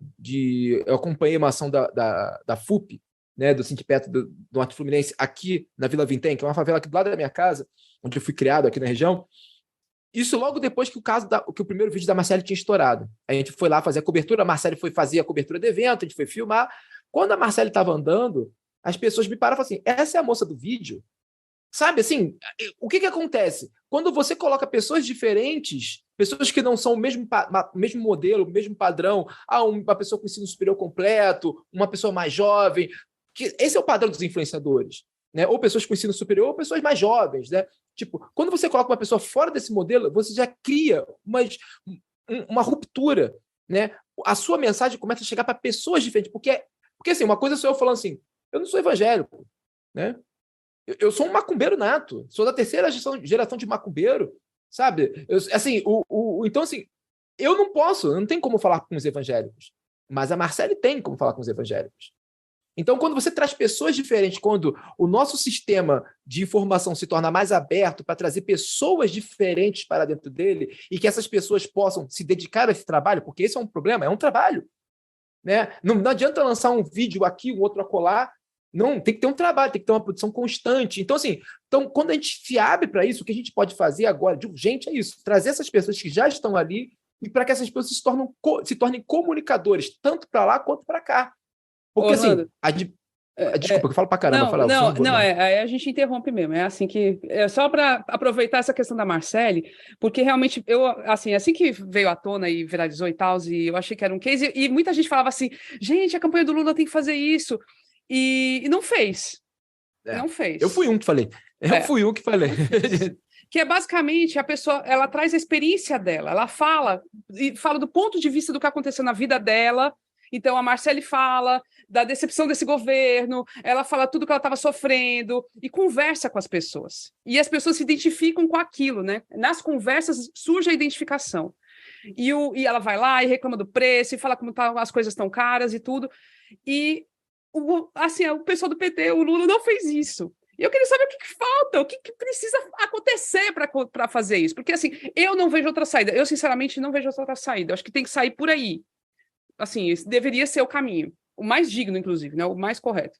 eu acompanhei uma ação da FUP, né, do Sindicato do Norte Fluminense, aqui na Vila Vintém, que é uma favela aqui do lado da minha casa, onde eu fui criado aqui na região. Isso logo depois que o primeiro vídeo da Marcele tinha estourado. A gente foi lá fazer a cobertura, a Marcele foi fazer a cobertura do evento, a gente foi filmar. Quando a Marcele estava andando, as pessoas me pararam e falaram assim, essa é a moça do vídeo? Sabe, assim, o que acontece? Quando você coloca pessoas diferentes, pessoas que não são o mesmo modelo, o mesmo padrão, uma pessoa com ensino superior completo, uma pessoa mais jovem, esse é o padrão dos influenciadores, né? Ou pessoas com ensino superior, ou pessoas mais jovens, né? Tipo, quando você coloca uma pessoa fora desse modelo, você já cria uma ruptura, né? A sua mensagem começa a chegar para pessoas diferentes, porque assim, uma coisa sou eu falando assim, eu não sou evangélico, né? Eu sou um macumbeiro nato, sou da 3ª geração de macumbeiro, sabe? Então, assim, eu não tenho como falar com os evangélicos, mas a Marcele tem como falar com os evangélicos. Então, quando você traz pessoas diferentes, quando o nosso sistema de informação se torna mais aberto para trazer pessoas diferentes para dentro dele e que essas pessoas possam se dedicar a esse trabalho, porque esse é um problema, é um trabalho. Né? Não adianta lançar um vídeo aqui, um outro acolá, Não, tem que ter um trabalho, tem que ter uma produção constante. Então, assim, quando a gente se abre para isso, o que a gente pode fazer agora de urgente é isso: trazer essas pessoas que já estão ali e para que essas pessoas se tornem comunicadores, tanto para lá quanto para cá. Porque, assim, desculpa, eu falo para caramba. Aí a gente interrompe mesmo. É assim que. É só para aproveitar essa questão da Marcele, porque realmente eu, assim que veio à tona e viralizou e tal, e eu achei que era um case, e muita gente falava assim: gente, a campanha do Lula tem que fazer isso. E não fez. Não fez. Eu fui um que falei. Que é basicamente a pessoa, ela traz a experiência dela, ela fala do ponto de vista do que aconteceu na vida dela. Então, a Marcele fala da decepção desse governo, ela fala tudo que ela estava sofrendo e conversa com as pessoas. E as pessoas se identificam com aquilo, né? Nas conversas surge a identificação. E ela vai lá e reclama do preço, e fala como as coisas estão caras e tudo. E o pessoal do PT, o Lula, não fez isso. E eu queria saber o que falta, o que precisa acontecer para fazer isso. Porque, assim, eu não vejo outra saída. Eu, sinceramente, não vejo outra saída. Eu acho que tem que sair por aí. Assim, esse deveria ser o caminho. O mais digno, inclusive, né? O mais correto.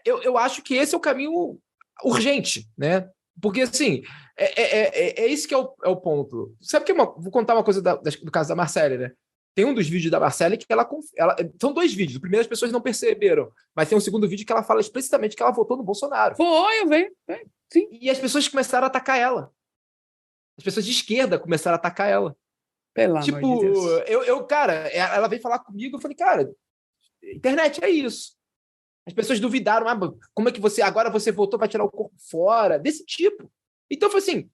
Eu acho que esse é o caminho urgente, né? Porque, assim, é esse que é o ponto. Sabe que vou contar uma coisa do caso da Marcele, né? Tem um dos vídeos da Marcele que ela são 2 vídeos. O primeiro as pessoas não perceberam, mas tem um segundo vídeo que ela fala explicitamente que ela votou no Bolsonaro. Foi, eu vi. Sim. E as pessoas começaram a atacar ela. As pessoas de esquerda começaram a atacar ela. Pelo amor de Deus. Cara, ela veio falar comigo, eu falei, cara, internet é isso. As pessoas duvidaram, como é que agora você voltou para tirar o corpo fora, desse tipo. Então, foi assim,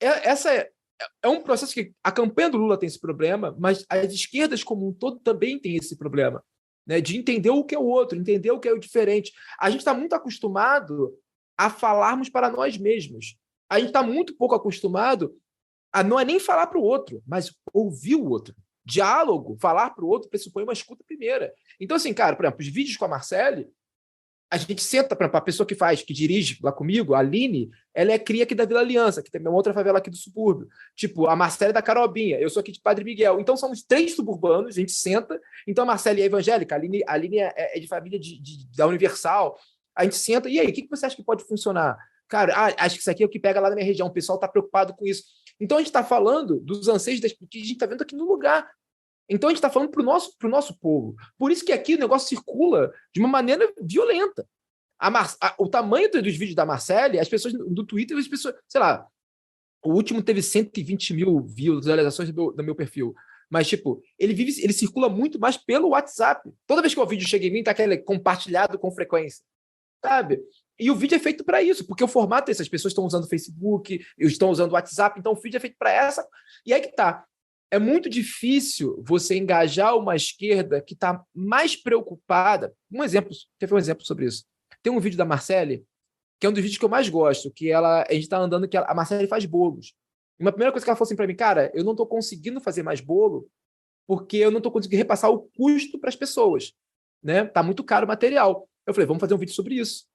essa é um processo que a campanha do Lula tem esse problema, mas as esquerdas como um todo também têm esse problema, né, de entender o que é o outro, entender o que é o diferente. A gente está muito acostumado a falarmos para nós mesmos. A gente está muito pouco acostumado a não é nem falar para o outro, mas ouvir o outro. Diálogo, falar para o outro, pressupõe uma escuta primeira. Então, assim, cara, por exemplo, os vídeos com a Marcele, a gente senta para a pessoa que dirige lá comigo, a Aline, ela é cria aqui da Vila Aliança, que tem uma outra favela aqui do subúrbio. Tipo, a Marcele é da Carobinha, eu sou aqui de Padre Miguel. Então, somos 3 suburbanos, a gente senta. Então, a Marcele é evangélica, a Aline é de família da Universal. A gente senta, e aí, o que você acha que pode funcionar? Cara, acho que isso aqui é o que pega lá na minha região, o pessoal está preocupado com isso. Então, a gente está falando dos anseios que a gente está vendo aqui no lugar. Então, a gente está falando para o nosso povo. Por isso que aqui o negócio circula de uma maneira violenta. O tamanho dos vídeos da Marcele, as pessoas do Twitter, as pessoas, sei lá, o último teve 120 mil visualizações do meu perfil. Mas, tipo, ele circula muito mais pelo WhatsApp. Toda vez que o vídeo chega em mim, tá aquele compartilhado com frequência. Sabe? E o vídeo é feito para isso, porque o formato é esse. As pessoas estão usando o Facebook, estão usando o WhatsApp, então o vídeo é feito para essa. E aí que tá. É muito difícil você engajar uma esquerda que está mais preocupada. Quer ver um exemplo sobre isso? Tem um vídeo da Marcele, que é um dos vídeos que eu mais gosto, que a gente está andando, a Marcele faz bolos. E uma primeira coisa que ela falou assim para mim, cara, eu não estou conseguindo fazer mais bolo porque eu não estou conseguindo repassar o custo para as pessoas. Né? Tá muito caro o material. Eu falei, vamos fazer um vídeo sobre isso.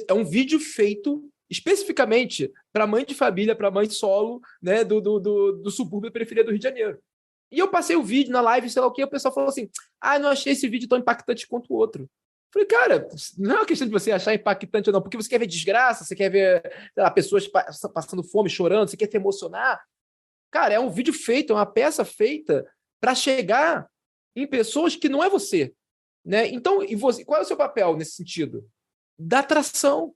É um vídeo feito especificamente para mãe de família, para mãe solo, né, do subúrbio da periferia do Rio de Janeiro. E eu passei o vídeo na live, sei lá o que, o pessoal falou assim, não achei esse vídeo tão impactante quanto o outro. Falei, cara, não é uma questão de você achar impactante ou não, porque você quer ver desgraça, você quer ver, sei lá, pessoas passando fome, chorando, você quer se emocionar. Cara, é um vídeo feito, é uma peça feita para chegar em pessoas que não é você. Né? Então, e você, qual é o seu papel nesse sentido? Dá atração.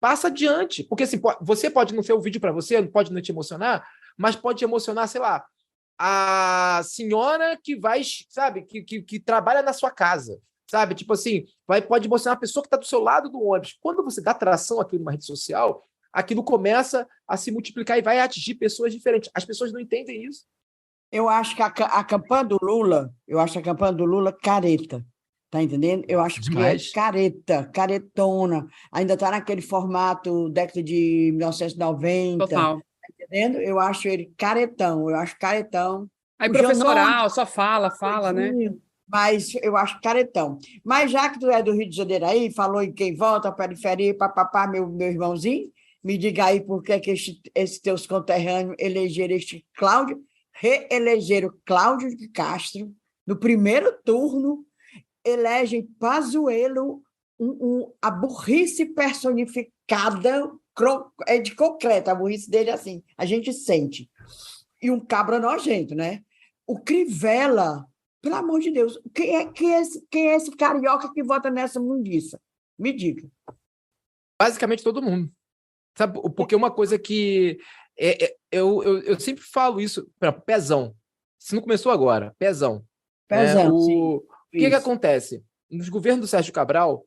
Passa adiante. Porque assim, você pode não ser o vídeo para você, pode não te emocionar, mas pode te emocionar, sei lá, a senhora que vai, sabe, que trabalha na sua casa. Sabe? Tipo assim, pode emocionar a pessoa que está do seu lado do ônibus. Quando você dá atração aqui numa rede social, aquilo começa a se multiplicar e vai atingir pessoas diferentes. As pessoas não entendem isso. Eu acho que a campanha do Lula, careta. Tá entendendo? Eu acho demais. Que é caretona. Ainda está naquele formato década de 1990. Total. Tá entendendo? Eu acho ele caretão. Aí professoral, só fala, né? Mas eu acho caretão. Mas já que tu é do Rio de Janeiro aí, falou em quem volta à periferia, papapá, meu irmãozinho, me diga aí por que esses teus conterrâneos reelegeram Cláudio de Castro no primeiro turno, elegem Pazuello, a burrice personificada, é de concreto, a burrice dele assim, a gente sente. E um cabra nojento, né? O Crivella, pelo amor de Deus, quem é esse carioca que vota nessa mundiça? Me diga. Basicamente todo mundo. Sabe? Porque uma coisa que eu sempre falo isso, Pezão. Isso não começou agora, Pezão. Pezão, sim. O que acontece? Nos governos do Sérgio Cabral,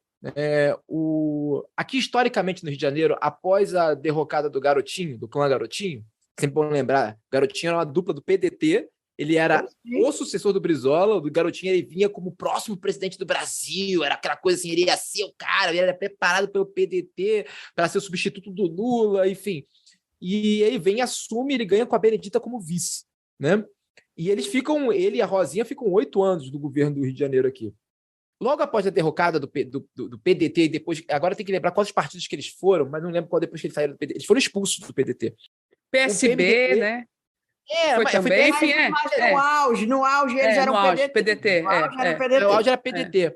aqui historicamente no Rio de Janeiro, após a derrocada do Garotinho, do clã Garotinho, sempre bom lembrar, Garotinho era uma dupla do PDT, ele era o sucessor do Brizola, o Garotinho ele vinha como próximo presidente do Brasil, era aquela coisa assim, ele ia ser o cara, ele era preparado pelo PDT para ser o substituto do Lula, enfim. E ele vem, assume, ele ganha com a Benedita como vice, né? E ele e a Rosinha ficam 8 anos do governo do Rio de Janeiro aqui. Logo após a derrocada do PDT, e depois, agora tem que lembrar quantos partidos que eles foram, mas não lembro qual depois que eles saíram do PDT. Eles foram expulsos do PDT. PSB, PMDB, né? Foi também, enfim, no auge eles eram PDT. No auge era PDT,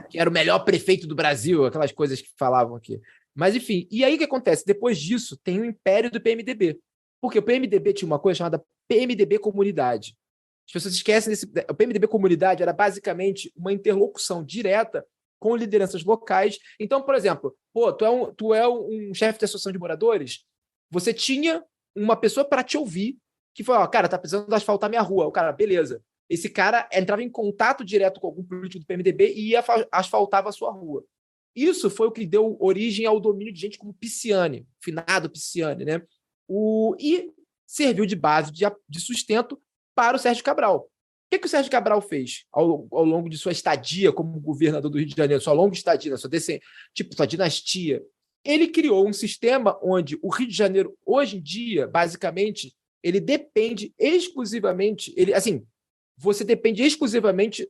que era o melhor prefeito do Brasil, aquelas coisas que falavam aqui. Mas, enfim, e aí o que acontece? Depois disso, tem o império do PMDB. Porque o PMDB tinha uma coisa chamada PMDB Comunidade. As pessoas esquecem desse. O PMDB Comunidade era basicamente uma interlocução direta com lideranças locais. Então, por exemplo, tu é um chefe de associação de moradores, você tinha uma pessoa para te ouvir que falou, cara, tá precisando asfaltar minha rua. O cara, beleza. Esse cara entrava em contato direto com algum político do PMDB e asfaltava a sua rua. Isso foi o que deu origem ao domínio de gente como Pisciani, finado Pisciani, né? E serviu de base de sustento para o Sérgio Cabral. O que o Sérgio Cabral fez ao longo de sua estadia como governador do Rio de Janeiro, sua longa estadia, sua dinastia? Ele criou um sistema onde o Rio de Janeiro, hoje em dia, basicamente, ele depende exclusivamente, você depende exclusivamente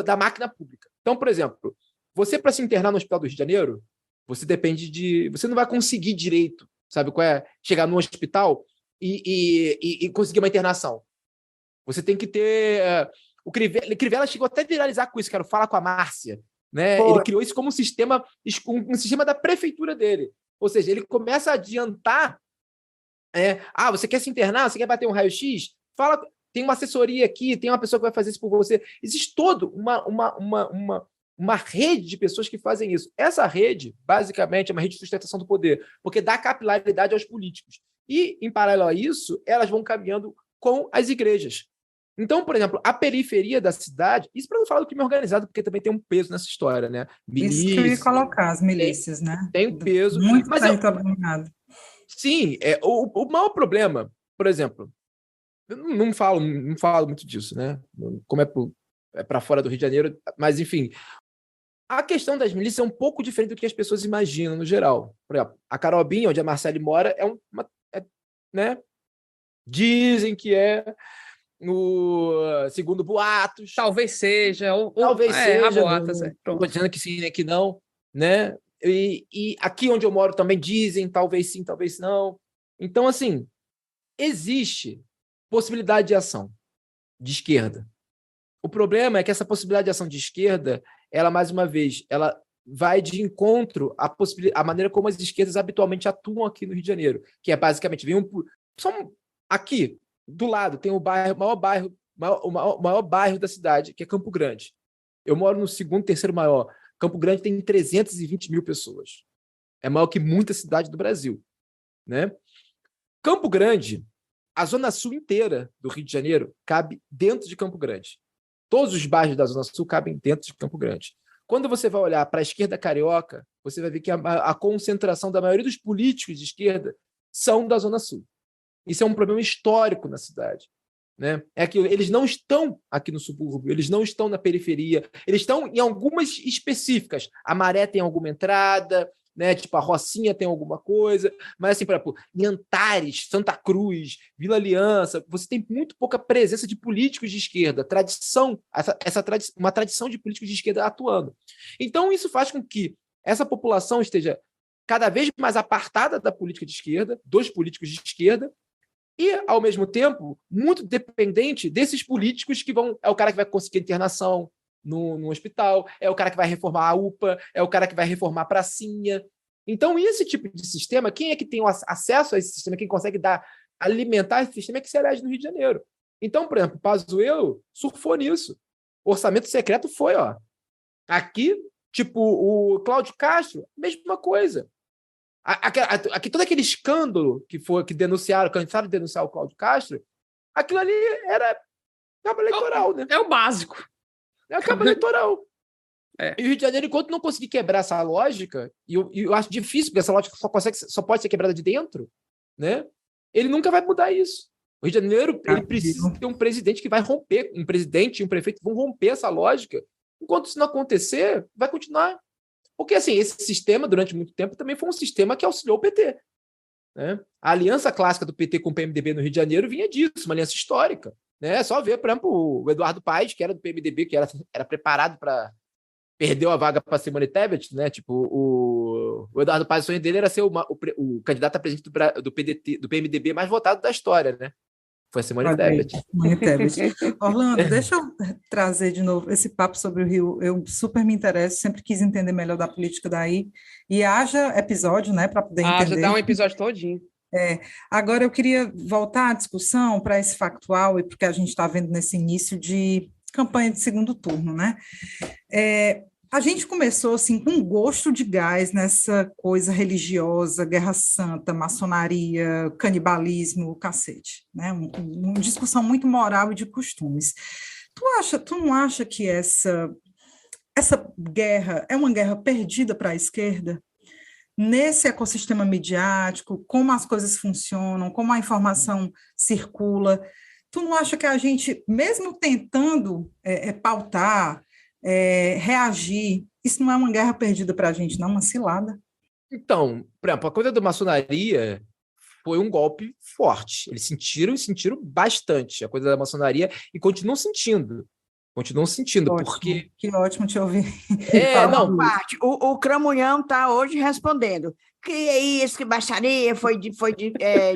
da máquina pública. Então, por exemplo, você para se internar no Hospital do Rio de Janeiro, você não vai conseguir direito, sabe qual é? Chegar no hospital e conseguir uma internação. Você tem que ter... O Crivella chegou até a viralizar com isso, quero falar com a Márcia. Né? Ele criou isso como um sistema da prefeitura dele. Ou seja, ele começa a adiantar... você quer se internar? Você quer bater um raio-x? Fala, tem uma assessoria aqui, tem uma pessoa que vai fazer isso por você. Existe toda uma rede de pessoas que fazem isso. Essa rede, basicamente, é uma rede de sustentação do poder, porque dá capilaridade aos políticos. E, em paralelo a isso, elas vão caminhando com as igrejas. Então, por exemplo, a periferia da cidade, isso para não falar do crime organizado, porque também tem um peso nessa história, né? Milícia, isso que eu ia colocar, as milícias, né? Tem um peso. Muito dominado. Sim, o maior problema, por exemplo, eu não falo muito disso, né? Como é para fora do Rio de Janeiro, mas enfim, a questão das milícias é um pouco diferente do que as pessoas imaginam no geral. Por exemplo, a Carobinha, onde a Marcele mora, né? Dizem que segundo boatos. Talvez seja. Talvez seja. Boatos, estou dizendo que sim, né, que não. Né? E aqui onde eu moro também dizem, talvez sim, talvez não. Então, assim, existe possibilidade de ação de esquerda. O problema é que essa possibilidade de ação de esquerda, ela, mais uma vez, ela vai de encontro à maneira como as esquerdas habitualmente atuam aqui no Rio de Janeiro, que é basicamente, aqui, do lado, tem o maior bairro da cidade, que é Campo Grande. Eu moro no segundo, terceiro maior. Campo Grande tem 320 mil pessoas. É maior que muita cidade do Brasil. Né? Campo Grande, a zona sul inteira do Rio de Janeiro, cabe dentro de Campo Grande. Todos os bairros da zona sul cabem dentro de Campo Grande. Quando você vai olhar para a esquerda carioca, você vai ver que a concentração da maioria dos políticos de esquerda são da zona sul. Isso é um problema histórico na cidade. Né? Eles não estão aqui no subúrbio, eles não estão na periferia, eles estão em algumas específicas. A Maré tem alguma entrada, né? Tipo, a Rocinha tem alguma coisa, mas assim, por exemplo, em Antares, Santa Cruz, Vila Aliança, você tem muito pouca presença de políticos de esquerda, uma tradição de políticos de esquerda atuando. Então, isso faz com que essa população esteja cada vez mais apartada da política de esquerda, dos políticos de esquerda, e, ao mesmo tempo, muito dependente desses políticos que é o cara que vai conseguir a internação, no hospital, é o cara que vai reformar a UPA, é o cara que vai reformar a pracinha. Então, esse tipo de sistema, quem é que tem acesso a esse sistema, quem consegue alimentar esse sistema é que se elege no Rio de Janeiro. Então, por exemplo, o Pazuello surfou nisso. O orçamento secreto foi, ó. Aqui, tipo, o Cláudio Castro, mesma coisa. Aqui todo aquele escândalo que denunciaram, cansaram de denunciar o Cláudio Castro, aquilo ali era cabo eleitoral, né? É o básico. É a cabo eleitoral. É. E o Rio de Janeiro, enquanto não conseguir quebrar essa lógica, e eu acho difícil, porque essa lógica só pode ser quebrada de dentro, né? Ele nunca vai mudar isso. O Rio de Janeiro ele precisa ter um presidente que vai romper, um presidente e um prefeito que vão romper essa lógica. Enquanto isso não acontecer, vai continuar. Porque, assim, esse sistema, durante muito tempo, também foi um sistema que auxiliou o PT. Né? A aliança clássica do PT com o PMDB no Rio de Janeiro vinha disso, uma aliança histórica. Né? É só ver, por exemplo, o Eduardo Paes, que era do PMDB, que era preparado para... Perdeu a vaga para Simone Tebet, né? Tipo, o Eduardo Paes, o sonho dele era ser o candidato a presidente do PMDB mais votado da história, né? Foi a Simone Tebet. Orlando, deixa eu trazer de novo esse papo sobre o Rio. Eu super me interesso, sempre quis entender melhor da política daí. E haja episódio, né, para poder entender. Já dá um episódio todinho. Agora eu queria voltar à discussão para esse factual e porque a gente está vendo nesse início de campanha de segundo turno, né? A gente começou assim com um gosto de gás nessa coisa religiosa, guerra santa, maçonaria, canibalismo, cacete, né? Uma discussão muito moral e de costumes. Tu não acha que essa guerra é uma guerra perdida para a esquerda? Nesse ecossistema midiático, como as coisas funcionam, como a informação circula, tu não acha que a gente, mesmo tentando pautar, reagir, isso não é uma guerra perdida para a gente, não? Uma cilada? Então, por exemplo, a coisa da maçonaria foi um golpe forte. Eles sentiram bastante a coisa da maçonaria e continuam sentindo. Ótimo, porque... Que ótimo te ouvir. O Cramunhão está hoje respondendo. Que é isso, que baixaria, foi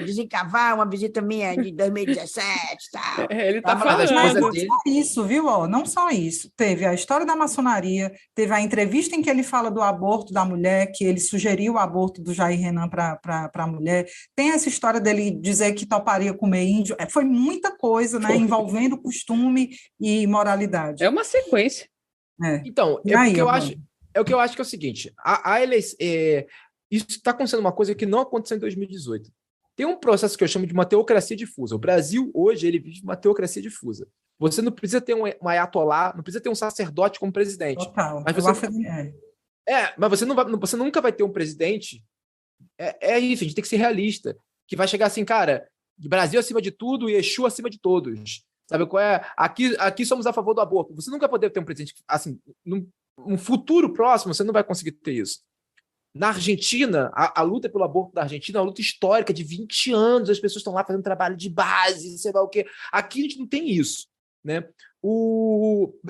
desencavar uma visita minha de 2017, tal. Ele está falando. falando. Mas não só isso, viu? Não só isso. Teve a história da maçonaria, teve a entrevista em que ele fala do aborto da mulher, que ele sugeriu o aborto do Jair Renan para a mulher. Tem essa história dele dizer que toparia comer índio. Foi muita coisa, né? Envolvendo costume e moralidade. É uma sequência. Então, o que eu acho que é o seguinte, a eleição... Isso está acontecendo uma coisa que não aconteceu em 2018. Tem um processo que eu chamo de uma teocracia difusa. O Brasil, hoje, ele vive uma teocracia difusa. Você não precisa ter um ayatolá, não precisa ter um sacerdote como presidente. Total. Mas você nunca vai ter um presidente... isso, a gente tem que ser realista. Que vai chegar assim, cara, Brasil acima de tudo e Exu acima de todos. Sabe qual é? Aqui somos a favor do aborto. Você nunca vai poder ter um presidente... Assim, num futuro próximo, você não vai conseguir ter isso. Na Argentina, a luta pelo aborto da Argentina é uma luta histórica de 20 anos, as pessoas estão lá fazendo trabalho de base, sei lá o quê. Aqui a gente não tem isso, né?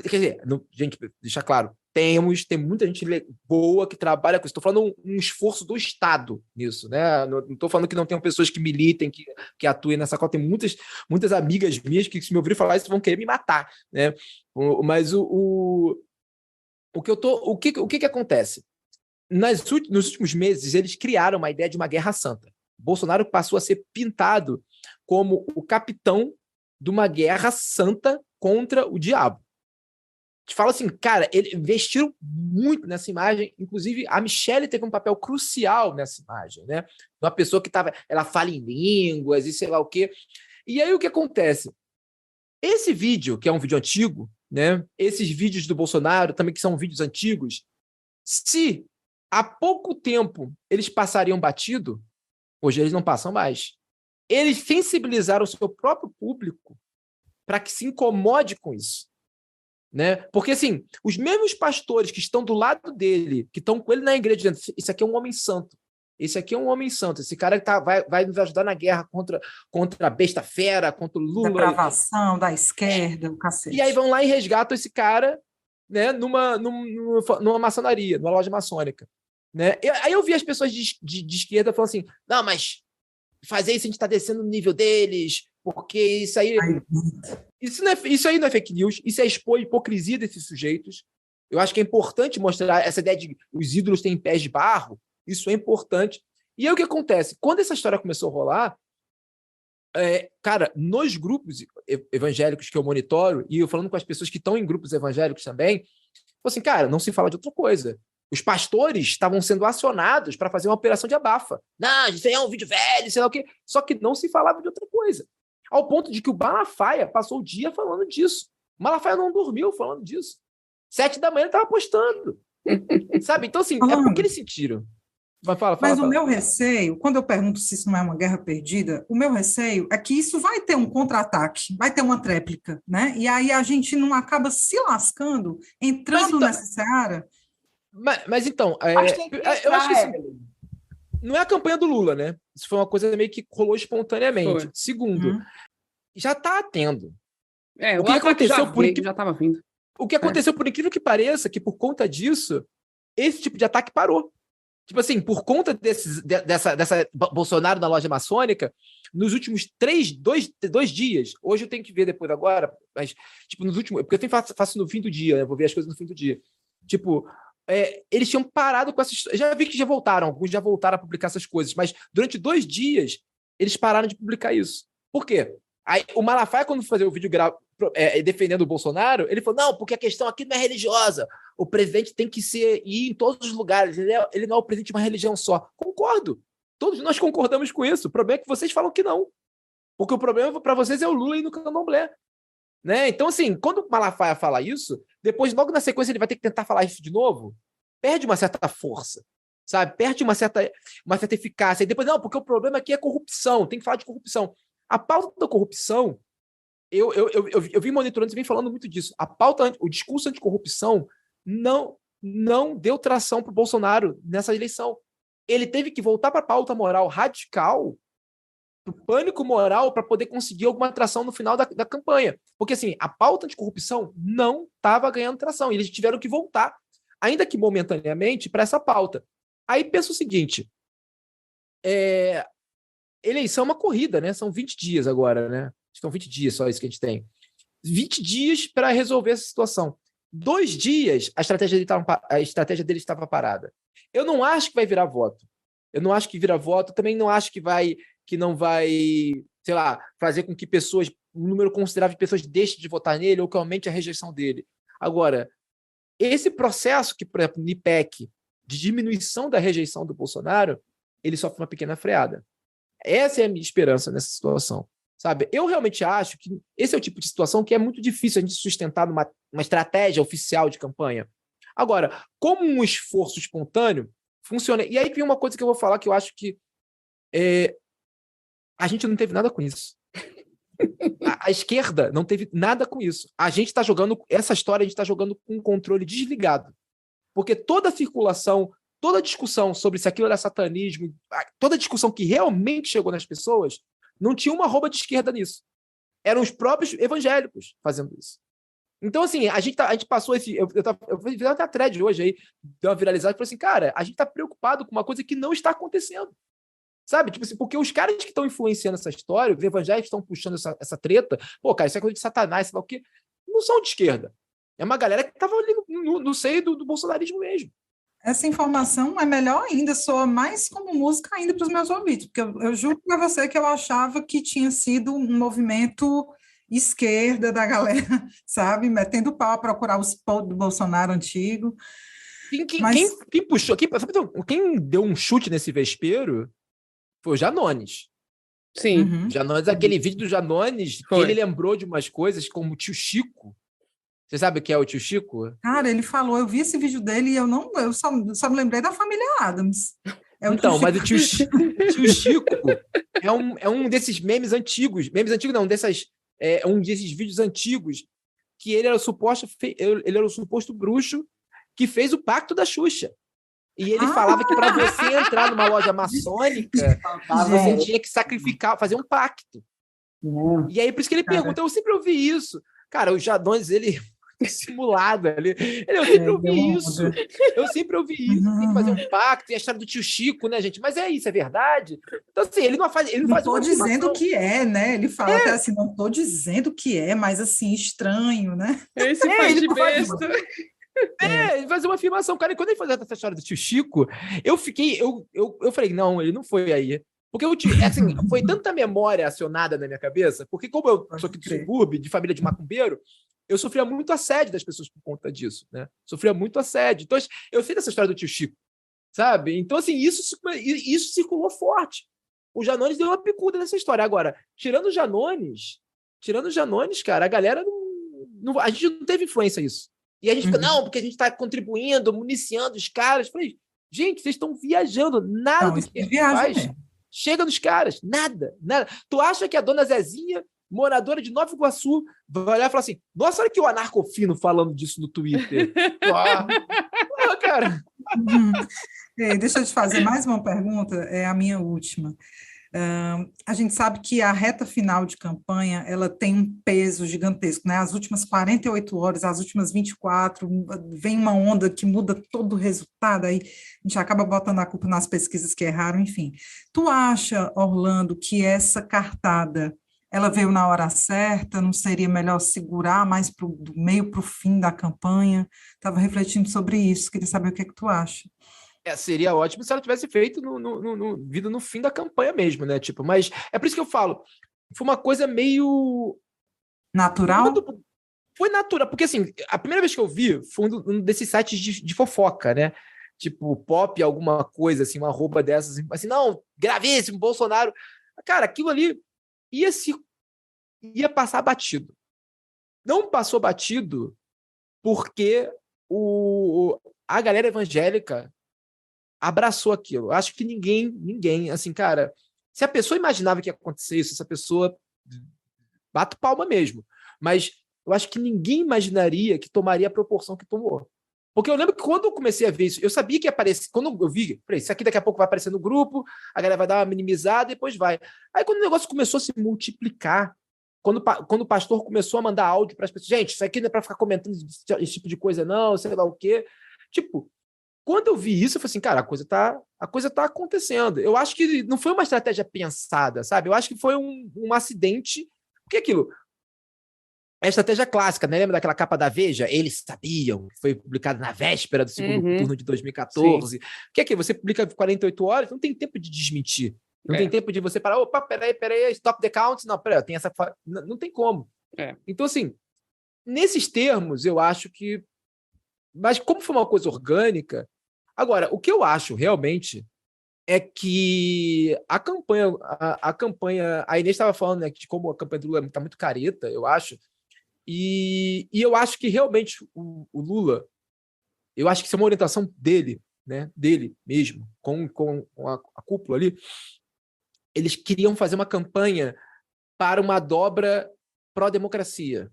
Quer dizer, gente, deixa claro, tem muita gente boa que trabalha com isso. Estou falando um esforço do Estado nisso, né? Não estou falando que não tenham pessoas que militem, que atuem nessa coisa. Tem muitas amigas minhas que, se me ouvirem falar isso, vão querer me matar, né? Mas o que acontece? Nos últimos meses, eles criaram uma ideia de uma guerra santa. Bolsonaro passou a ser pintado como o capitão de uma guerra santa contra o diabo. Te falo assim, cara, eles investiram muito nessa imagem, inclusive a Michelle teve um papel crucial nessa imagem, né? Uma pessoa que ela fala em línguas e sei lá o quê. E aí o que acontece? Esse vídeo, que é um vídeo antigo, né? Esses vídeos do Bolsonaro também, que são vídeos antigos, se há pouco tempo eles passariam batido, hoje eles não passam mais. Eles sensibilizaram o seu próprio público para que se incomode com isso. Né? Porque, assim, os mesmos pastores que estão do lado dele, que estão com ele na igreja, dizendo, esse aqui é um homem santo. Esse aqui é um homem santo. Esse cara que vai nos ajudar na guerra contra a besta fera, contra o Lula. Depravação da esquerda, o cacete. E aí vão lá e resgatam esse cara, né, numa maçonaria, numa loja maçônica. Né? Aí eu vi as pessoas de esquerda falando assim, não, mas fazer isso a gente está descendo no nível deles, porque isso aí isso aí não é fake news, isso é expor a hipocrisia desses sujeitos. Eu acho que é importante mostrar essa ideia de os ídolos têm pés de barro, isso é importante. E aí o que acontece? Quando essa história começou a rolar, cara, nos grupos evangélicos que eu monitoro, e eu falando com as pessoas que estão em grupos evangélicos também, assim, cara, não se fala de outra coisa. Os pastores estavam sendo acionados para fazer uma operação de abafa. Não, isso aí é um vídeo velho, sei lá o quê. Só que não se falava de outra coisa. Ao ponto de que o Malafaia passou o dia falando disso. O Malafaia não dormiu falando disso. 7 da manhã ele estava postando. Sabe? Então, assim, é porque eles sentiram. Mas o meu receio, quando eu pergunto se isso não é uma guerra perdida, o meu receio é que isso vai ter um contra-ataque, vai ter uma tréplica, né? E aí a gente não acaba se lascando, entrando nessa seara. Mas então, eu acho que assim, não é a campanha do Lula, né? Isso foi uma coisa meio que rolou espontaneamente. Foi. Segundo, já está tendo. O que aconteceu já estava vindo. O que aconteceu, por incrível que pareça, que por conta disso, esse tipo de ataque parou. Tipo assim, por conta dessa Bolsonaro na loja maçônica, nos últimos 2 dias, hoje eu tenho que ver depois agora, mas, tipo, nos últimos, porque eu faço no fim do dia, né? Vou ver as coisas no fim do dia. Tipo, eles tinham parado com essas. Já vi que já voltaram, alguns já voltaram a publicar essas coisas, mas durante 2 dias, eles pararam de publicar isso. Por quê? Aí, o Malafaia, quando fazia o vídeo defendendo o Bolsonaro, ele falou, não, porque a questão aqui não é religiosa. O presidente tem que ir em todos os lugares. Ele não é o presidente de uma religião só. Concordo. Todos nós concordamos com isso. O problema é que vocês falam que não. Porque o problema para vocês é o Lula ir no candomblé. Né? Então, assim, quando o Malafaia fala isso, depois, logo na sequência, ele vai ter que tentar falar isso de novo, perde uma certa força, sabe? Perde uma certa eficácia. E depois, não, porque o problema aqui é corrupção, tem que falar de corrupção. A pauta da corrupção, eu vim monitorando, você vem falando muito disso. A pauta, o discurso anticorrupção não deu tração para o Bolsonaro nessa eleição. Ele teve que voltar para a pauta moral radical, para o pânico moral, para poder conseguir alguma tração no final da campanha. Porque, assim, a pauta anticorrupção não estava ganhando tração. E eles tiveram que voltar, ainda que momentaneamente, para essa pauta. Aí pensa o seguinte, eleição é uma corrida, né? São 20 dias agora, né? São 20 dias só isso que a gente tem. 20 dias para resolver essa situação. 2 dias, a estratégia dele estava parada. Eu não acho que vai virar voto. Eu não acho que vira voto. Também não acho que não vai, sei lá, fazer com que um número considerável de pessoas deixe de votar nele ou que aumente a rejeição dele. Agora, esse processo que, por exemplo, no IPEC, de diminuição da rejeição do Bolsonaro, ele sofre uma pequena freada. Essa é a minha esperança nessa situação. Sabe? Eu realmente acho que esse é o tipo de situação que é muito difícil a gente sustentar numa estratégia oficial de campanha. Agora, como um esforço espontâneo, funciona. E aí vem uma coisa que eu vou falar que eu acho que a gente não teve nada com isso. A esquerda não teve nada com isso. A gente está jogando, essa história a gente está jogando com um controle desligado. Porque toda a circulação, toda a discussão sobre se aquilo era satanismo, toda a discussão que realmente chegou nas pessoas, não tinha uma arroba de esquerda nisso. Eram os próprios evangélicos fazendo isso. Então, assim, a gente passou esse... Eu fiz até a thread hoje aí, deu uma viralizada e falei assim, cara, a gente está preocupado com uma coisa que não está acontecendo. Sabe? Tipo assim, porque os caras que estão influenciando essa história, os evangélicos estão puxando essa treta, pô, cara, isso é coisa de satanás, sei lá o quê, não são de esquerda. É uma galera que estava ali no seio do bolsonarismo mesmo. Essa informação é melhor ainda, soa mais como música ainda para os meus ouvidos, porque eu juro para você que eu achava que tinha sido um movimento esquerda da galera, sabe? Metendo pau a procurar os posts do Bolsonaro antigo. Quem puxou, quem deu um chute nesse vespeiro foi o Janones. Sim. Uhum. Janones, aquele vídeo do Janones, que ele lembrou de umas coisas como o tio Chico. Você sabe o que é o tio Chico? Cara, ele falou, eu vi esse vídeo dele e eu só me lembrei da família Addams. Então, mas o tio Chico é um desses memes antigos. Memes antigos não, um desses vídeos antigos que ele era o suposto bruxo que fez o pacto da Xuxa. E ele falava que para você entrar numa loja maçônica, você tinha que sacrificar, fazer um pacto. E aí, por isso que ele pergunta, eu sempre ouvi isso. Cara, o Janones, ele dissimulado ali. Eu sempre ouvi deu uma isso. onda. Eu sempre ouvi isso. Tem que fazer um pacto. Tem a história do tio Chico, né, gente? Mas é isso, é verdade. Então, assim, ele não faz Não uma estou dizendo afirmação. que é, né? Ele fala até assim, não estou dizendo que é, mas assim, estranho, né? Esse faz ele de não faz besta. ele faz uma afirmação. Cara, e quando ele fazia essa história do tio Chico, eu fiquei... Eu falei, não, ele não foi aí. Porque assim, foi tanta memória acionada na minha cabeça, porque como eu sou aqui do subúrbio, de família de macumbeiro, eu sofria muito assédio das pessoas por conta disso, né? Sofria muito assédio. Então, eu sei dessa história do tio Chico, sabe? Então, assim, isso circulou forte. O Janones deu uma picuda nessa história. Agora, tirando o Janones, cara, a galera a gente não teve influência nisso. E a gente fica, não, porque a gente está contribuindo, municiando os caras. Eu falei, gente, vocês estão viajando. Nada do que a gente faz chega nos caras. Nada. Tu acha que a dona Zezinha, moradora de Nova Iguaçu, vai olhar e falar assim, nossa, olha aqui o anarcofino falando disso no Twitter. Cara. Deixa eu te fazer mais uma pergunta, é a minha última. A gente sabe que a reta final de campanha, ela tem um peso gigantesco, né? As últimas 48 horas, as últimas 24, vem uma onda que muda todo o resultado, aí a gente acaba botando a culpa nas pesquisas que erraram, enfim. Tu acha, Orlando, que essa cartada, ela veio na hora certa? Não seria melhor segurar mais do meio para o fim da campanha? Estava refletindo sobre isso, queria saber o que é que tu acha. Seria ótimo se ela tivesse feito vindo no fim da campanha mesmo, né? Tipo, mas é por isso que eu falo, foi uma coisa meio... Natural? Foi natural, porque assim, a primeira vez que eu vi foi um desses sites de fofoca, né? Tipo, pop, alguma coisa, assim, uma arroba dessas, assim, não, gravíssimo, Bolsonaro. Cara, aquilo ali ia passar batido. Não passou batido porque a galera evangélica abraçou aquilo. Acho que ninguém, assim, cara, se a pessoa imaginava que ia acontecer isso, essa pessoa bate palma mesmo. Mas eu acho que ninguém imaginaria que tomaria a proporção que tomou. Porque eu lembro que quando eu comecei a ver isso, eu sabia que ia aparecer, quando eu vi, falei, isso aqui daqui a pouco vai aparecer no grupo, a galera vai dar uma minimizada e depois vai. Aí quando o negócio começou a se multiplicar, quando o pastor começou a mandar áudio para as pessoas, gente, isso aqui não é para ficar comentando esse tipo de coisa não, sei lá o quê. Tipo, quando eu vi isso, eu falei assim, cara, a coisa tá acontecendo. Eu acho que não foi uma estratégia pensada, sabe? Eu acho que foi um acidente. Porque aquilo é a estratégia clássica, né? Lembra daquela capa da Veja? Eles sabiam, que foi publicado na véspera do segundo turno de 2014. Que é que você publica 48 horas, não tem tempo de desmentir. Não tem tempo de você parar, opa, peraí, stop the count. Não, peraí, tem essa... Não tem como. Então, assim, nesses termos, eu acho que... Mas como foi uma coisa orgânica... Agora, o que eu acho realmente é que a campanha, a Inês estava falando, né, de como a campanha do Lula está muito careta, eu acho, e eu acho que realmente o Lula, eu acho que isso é uma orientação dele, né, dele mesmo, com a cúpula ali, eles queriam fazer uma campanha para uma dobra pró-democracia.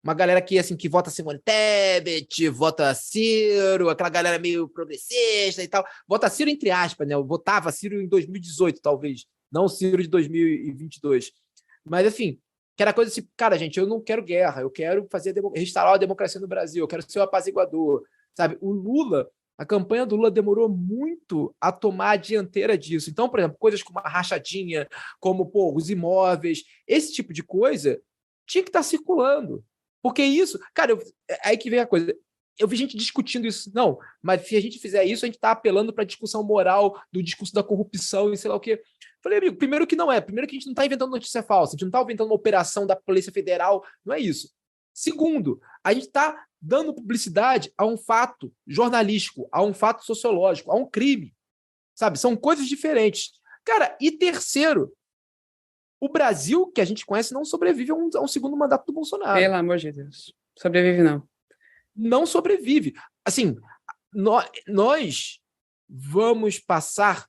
Uma galera que, assim, que vota Simone Tebet, vota Ciro, aquela galera meio progressista e tal. Vota Ciro entre aspas, né? Eu votava Ciro em 2018, talvez. Não Ciro de 2022. Mas, assim, que era coisa assim, cara, gente, eu não quero guerra, eu quero restaurar a democracia no Brasil, eu quero ser o apaziguador, sabe? O Lula, a campanha do Lula demorou muito a tomar a dianteira disso. Então, por exemplo, coisas como a rachadinha, como, os imóveis, esse tipo de coisa tinha que estar circulando. Porque isso, cara, aí que vem a coisa. Eu vi gente discutindo isso. Não, mas se a gente fizer isso, a gente está apelando para a discussão moral do discurso da corrupção e sei lá o quê. Falei, amigo, primeiro que não é. Primeiro que a gente não está inventando notícia falsa. A gente não está inventando uma operação da Polícia Federal. Não é isso. Segundo, a gente está dando publicidade a um fato jornalístico, a um fato sociológico, a um crime. Sabe? São coisas diferentes. Cara, e terceiro, o Brasil, que a gente conhece, não sobrevive a um segundo mandato do Bolsonaro. Pelo amor de Deus. Sobrevive, não. Não sobrevive. Assim, nós vamos passar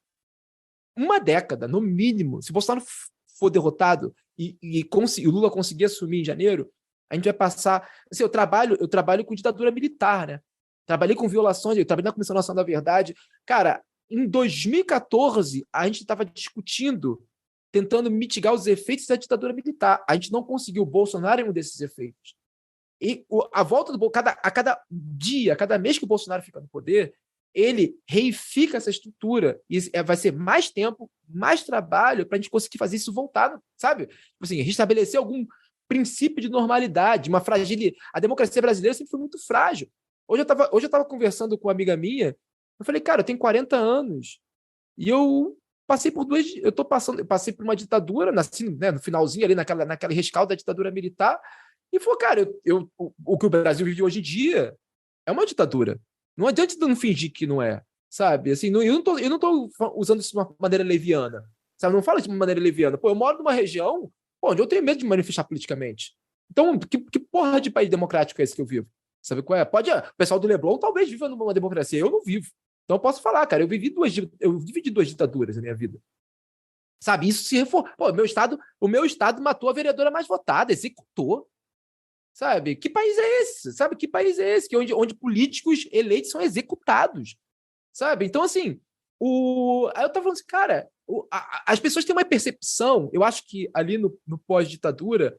uma década, no mínimo, se Bolsonaro for derrotado e o Lula conseguir assumir em janeiro, a gente vai passar... Assim, eu trabalho com ditadura militar, né? Trabalhei com violações, eu trabalhei na Comissão Nacional da Verdade. Cara, em 2014, a gente estava discutindo, tentando mitigar os efeitos da ditadura militar. A gente não conseguiu. O Bolsonaro é um desses efeitos. E a volta do Bolsonaro, a cada dia, a cada mês que o Bolsonaro fica no poder, ele reifica essa estrutura. E vai ser mais tempo, mais trabalho para a gente conseguir fazer isso voltar, sabe? Tipo assim, restabelecer algum princípio de normalidade, uma fragilidade. A democracia brasileira sempre foi muito frágil. Hoje eu estava conversando com uma amiga minha, eu falei, cara, eu tenho 40 anos e eu passei por passei por uma ditadura, nasci, né, no finalzinho ali, naquele rescaldo da ditadura militar, e falou, cara, o que o Brasil vive hoje em dia é uma ditadura. Não adianta não fingir que não é, sabe? Assim, eu não tô usando isso de uma maneira leviana, sabe? Não falo isso de uma maneira leviana. Pô, eu moro numa região onde eu tenho medo de manifestar politicamente. Então, que porra de país democrático é esse que eu vivo? Sabe qual é? O pessoal do Leblon talvez viva numa democracia, eu não vivo. Então eu posso falar, cara, eu vivi duas ditaduras na minha vida. Sabe, isso se reforçou. Pô, o meu estado matou a vereadora mais votada, executou. Sabe, que país é esse? Sabe, que país é esse? Onde políticos eleitos são executados. Sabe, então assim, aí eu tava falando assim, cara, as pessoas têm uma percepção, eu acho que ali no pós-ditadura,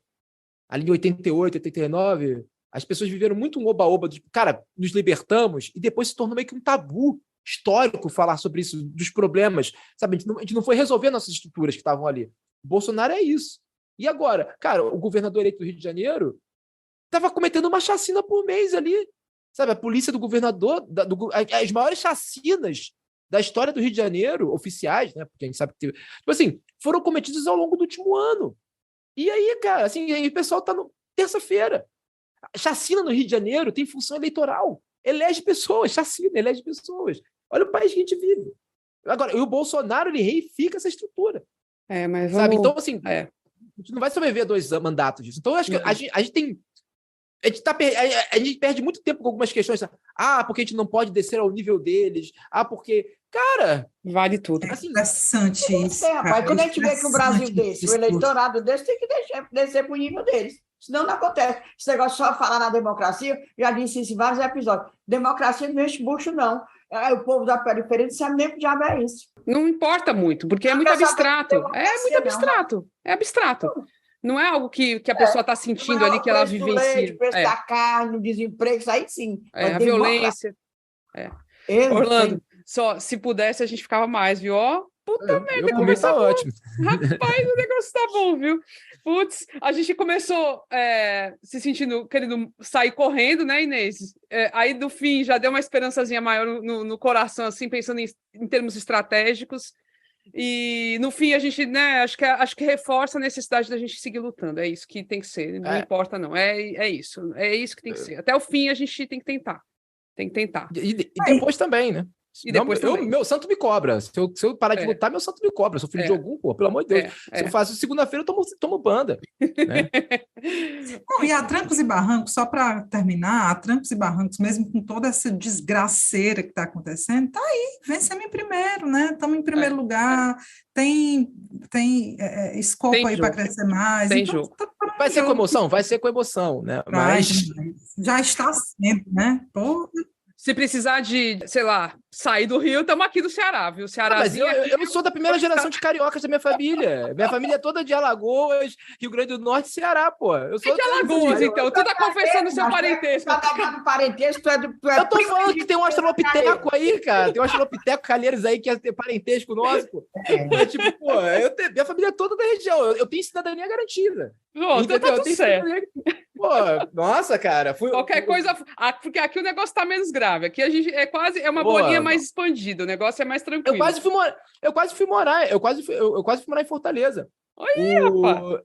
ali em 88, 89, as pessoas viveram muito um oba-oba, cara, nos libertamos, e depois se tornou meio que um tabu histórico falar sobre isso, dos problemas, sabe? A gente não foi resolver nossas estruturas que estavam ali. O Bolsonaro é isso. E agora, cara, o governador eleito do Rio de Janeiro estava cometendo uma chacina por mês ali, sabe? A polícia do governador, as maiores chacinas da história do Rio de Janeiro, oficiais, né? Porque a gente sabe que teve, tipo assim, foram cometidas ao longo do último ano. E aí, cara, assim, aí o pessoal tá no terça-feira. Chacina no Rio de Janeiro tem função eleitoral. Elege pessoas, chacina, elege pessoas. Olha o país que a gente vive. Agora, e o Bolsonaro, ele reifica essa estrutura. Mas sabe? Então, assim, a gente não vai sobreviver a 2 mandatos disso. Então, eu acho que a gente tem... A gente perde muito tempo com algumas questões. Porque a gente não pode descer ao nível deles. Porque... Cara... Vale tudo. É interessante isso. Rapaz, quando a gente vê que o Brasil desse, o eleitorado desse, tem que descer para o nível deles. Senão não acontece. Esse negócio só falar na democracia, já disse isso em vários episódios. Democracia não enche bucho, não. O povo da periferia não sabe nem o que diabo é isso. Não importa muito, porque é muito abstrato. É muito abstrato. É abstrato. Não é algo que a pessoa está sentindo ali, que ela vivencia. O preço da carne, o desemprego, isso aí sim. A violência. Orlando, só se pudesse a gente ficava mais, viu? Puta merda, começou ótimo. Rapaz, o negócio tá bom, viu? Putz, a gente começou se sentindo, querendo sair correndo, né, Inês? Aí, do fim, já deu uma esperançazinha maior no coração, assim, pensando em termos estratégicos. E, no fim, a gente, né, acho que reforça a necessidade da gente seguir lutando. É isso que tem que ser, não importa, não. É isso que tem que ser. Até o fim, a gente tem que tentar. Tem que tentar. E depois também, né? E depois meu santo me cobra. Se eu parar de lutar, meu santo me cobra. Eu sou filho de algum, pô, pelo amor de Deus. Se eu faço segunda-feira, eu tomo banda. Né? Bom, e a Trancos e Barrancos, só para terminar, a Trancos e Barrancos, mesmo com toda essa desgraceira que está acontecendo, tá aí, vencemos em primeiro, né? Estamos em primeiro lugar, tem escopo aí para crescer mais. Tem então, jogo. Vai ser com emoção? Vai ser com emoção, né? Mas já está sendo, né? Porra. Se precisar de, sei lá, sair do Rio, estamos aqui do Ceará, viu? Mas eu sou da primeira geração de cariocas da minha família. Minha família é toda de Alagoas, Rio Grande do Norte e Ceará, pô. Eu sou de Alagoas, então. Tu tá confessando o seu parentesco. Eu tô falando que tem um australopiteco aí, cara. Tem um australopiteco Calheiros aí que é parentesco nosso, pô. Tipo, pô, minha família é toda da região. Eu tenho cidadania garantida. Pronto, tá tudo certo. Pô, nossa, cara. Qualquer coisa... Porque aqui o negócio tá menos grave. Aqui a gente é uma bolinha mais expandida. O negócio é mais tranquilo. Eu quase fui morar em Fortaleza. Rapaz.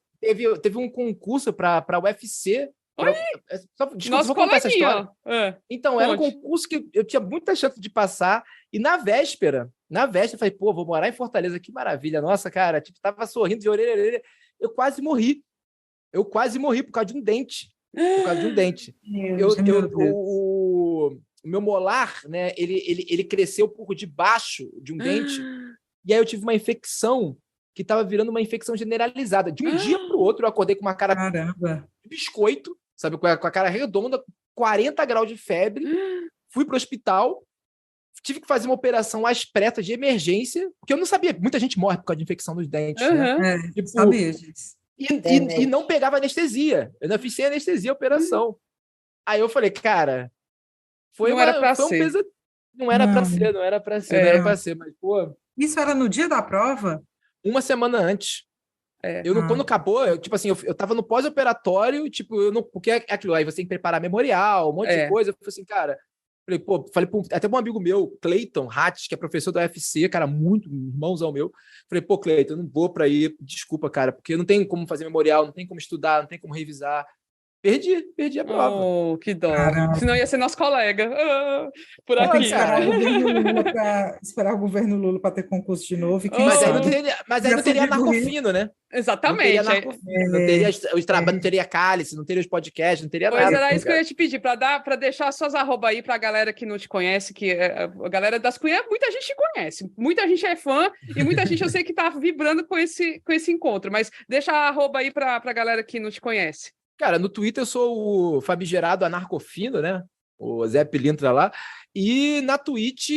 Teve um concurso para o UFC. Desculpa, vou contar essa história. Então, era um concurso que eu tinha muita chance de passar. E na véspera, eu falei, pô, vou morar em Fortaleza, que maravilha. Nossa, cara, tipo, tava sorrindo de orelha a orelha. Eu quase morri por causa de um dente. O meu molar, né, ele cresceu por debaixo de um dente. E aí eu tive uma infecção que estava virando uma infecção generalizada. De um dia para o outro, eu acordei com uma cara de biscoito, sabe, com a cara redonda, 40 graus de febre. Fui para o hospital, tive que fazer uma operação às pressas de emergência, porque eu não sabia. Muita gente morre por causa de infecção nos dentes. Né? Sabia, gente. E não pegava anestesia. Eu não fiz sem anestesia a operação. Aí eu falei, cara, Não era pra foi um ser. peso. Não era pra ser, não era pra ser, mas, pô, Isso era no dia da prova? uma semana antes. Eu não, quando acabou, tipo assim, eu tava no pós-operatório, tipo, eu não, porque é aquilo, aí você tem que preparar memorial, um monte de coisa. Eu falei assim, cara, até pra um amigo meu, Cleiton Hatch, que é professor da UFC, cara, muito irmãozão meu. Falei, pô, Cleiton, eu não vou pra ir, desculpa, cara, porque não tem como fazer memorial, não tem como estudar, não tem como revisar. Perdi a prova. Oh, que dó. Caramba. Senão ia ser nosso colega. Por Vai ter que aqui. esperar o governo Lula para ter concurso de novo. E quem Mas aí sabe não teria narcofino, né? Exatamente. Não teria narcofino, não teria os trabalhos, não teria cálice, não teria os podcasts, não teria Pois nada. era isso que eu ia te pedir, para deixar suas arroba aí pra galera que não te conhece, que a galera das Cunhas, muita gente te conhece, muita gente é fã e muita gente eu sei que tá vibrando com esse encontro, mas deixa a arroba aí pra galera que não te conhece. Cara, no Twitter eu sou o famigerado anarcofino, né? O Zé Pilintra lá. E na Twitch,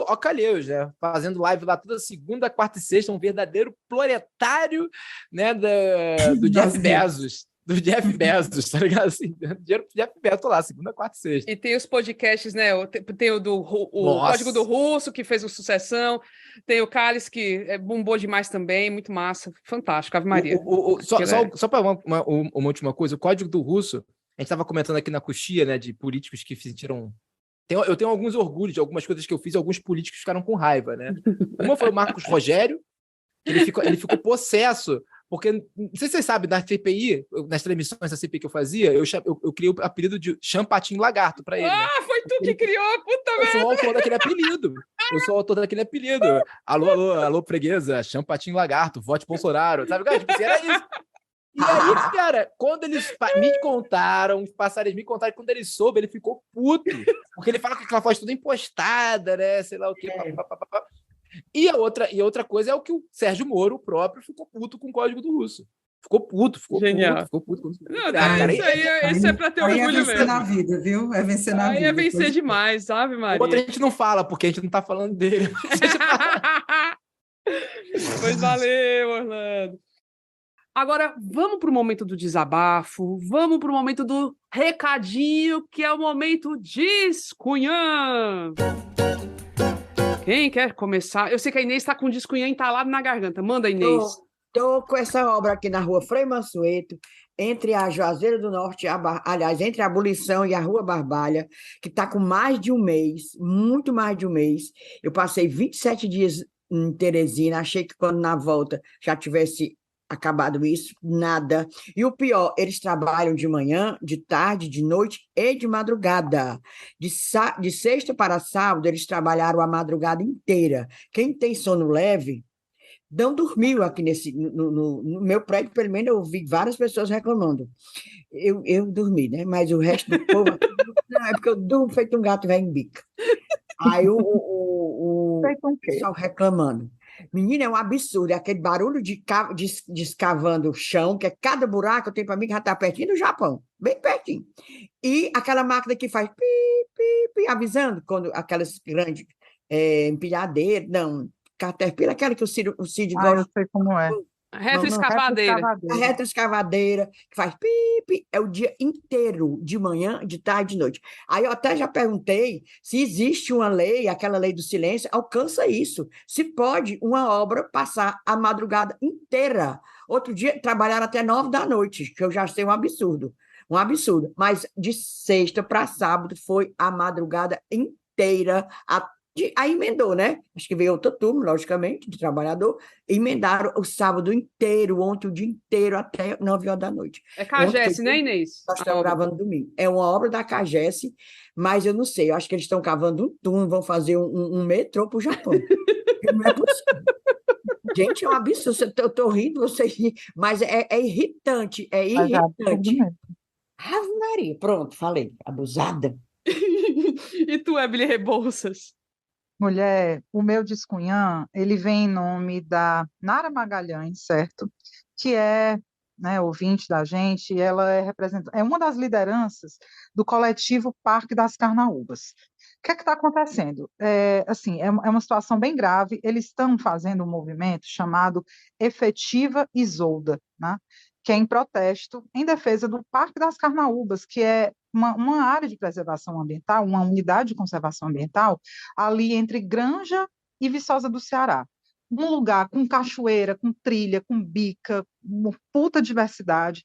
Ocalheus, né? Fazendo live lá toda segunda, quarta e sexta, um verdadeiro proletário, né? Do Jeff Bezos. Do Jeff Bezos, tá ligado? Assim, dinheiro pro Jeff Bezos, tô lá, segunda, quarta e sexta. E tem os podcasts, né? Tem o Código do Russo, que fez o Sucessão. Tem o Cálice, que bombou demais também, muito massa. Fantástico, Ave Maria. Só para uma última coisa, o Código do Russo, a gente estava comentando aqui na coxia, né, de políticos que sentiram... Eu tenho alguns orgulhos de algumas coisas que eu fiz e alguns políticos ficaram com raiva, né? Uma foi o Marcos Rogério, que ele ficou possesso, porque, não sei se vocês sabem, na CPI, nas transmissões da CPI que eu fazia, eu criei o apelido de Champatinho Lagarto para ele. Ah, né? Foi tu que criou, puta merda! Eu sou o autor daquele apelido. Alô, freguesa, Champatinho Lagarto, vote Bolsonaro, sabe? Tipo assim, era isso. E aí, cara, quando eles me contaram, os passarinhos me contaram, quando ele soube, ele ficou puto. Porque ele fala que aquela voz toda impostada, né? Sei lá o quê. E a outra coisa é o que o Sérgio Moro próprio ficou puto com o Código do Russo. Ficou puto. Genial. Não, cara, isso é pra ter orgulho mesmo. É vencer na vida, viu? É vencer na vida. Aí é vencer demais, sabe, Maria? Outra a gente não fala, porque a gente não tá falando dele. Pois valeu, Orlando. Agora, vamos para o momento do desabafo, vamos para o momento do recadinho, que é o momento Discunhã. Quem quer começar? Eu sei que a Inês está com o Discunhã entalado na garganta. Manda, Inês. Estou com essa obra aqui na rua Frei Mansueto, entre a Juazeiro do Norte, entre a Abolição e a Rua Barbalha, que está com mais de um mês, muito mais de um mês. Eu passei 27 dias em Teresina, achei que quando na volta já tivesse acabado isso, nada. E o pior, eles trabalham de manhã, de tarde, de noite e de madrugada. De sexta para sábado, eles trabalharam a madrugada inteira. Quem tem sono leve não dormiu aqui no meu prédio, pelo menos eu vi várias pessoas reclamando. Eu dormi, né? Mas o resto do povo... Não, é porque eu durmo feito um gato velho em bica. Aí o pessoal reclamando. Menina, é um absurdo, é aquele barulho de escavando o chão, que é cada buraco, eu tenho para mim que já está pertinho do Japão, bem pertinho. E aquela máquina que faz pi, pi, pi, avisando quando aquelas grandes empilhadeiras, não, Caterpillar, aquela que o Cid gosta. Eu sei como é. Retroescavadeira. A retroescavadeira, que faz pipi, é o dia inteiro, de manhã, de tarde, de noite. Aí eu até já perguntei se existe uma lei, aquela lei do silêncio, alcança isso. Se pode uma obra passar a madrugada inteira. Outro dia, trabalharam até 9 da noite, que eu já achei um absurdo. Um absurdo. Mas de sexta para sábado foi a madrugada inteira, aí emendou, né? Acho que veio outro turno, logicamente, de trabalhador, emendaram o sábado inteiro, ontem o dia inteiro, até 9 horas da noite. É Cagesse, né, Inês? Nós estamos gravando domingo. É uma obra da Cagesse, mas eu não sei, eu acho que eles estão cavando um túnel, vão fazer um metrô para o Japão. Não é possível. Gente, é um absurdo, eu estou rindo, vocês riem, mas é irritante, é irritante. Ave Maria, pronto, falei, abusada. E tu, Emily Rebouças? Mulher, o meu Discunhã, ele vem em nome da Nara Magalhães, certo? Que é, né, ouvinte da gente, e ela é uma das lideranças do coletivo Parque das Carnaúbas. O que é que está acontecendo? É uma situação bem grave. Eles estão fazendo um movimento chamado Efetiva Isolda, né? Que é em protesto, em defesa do Parque das Carnaúbas, que é uma área de preservação ambiental, uma unidade de conservação ambiental, ali entre Granja e Viçosa do Ceará. Um lugar com cachoeira, com trilha, com bica, uma puta diversidade,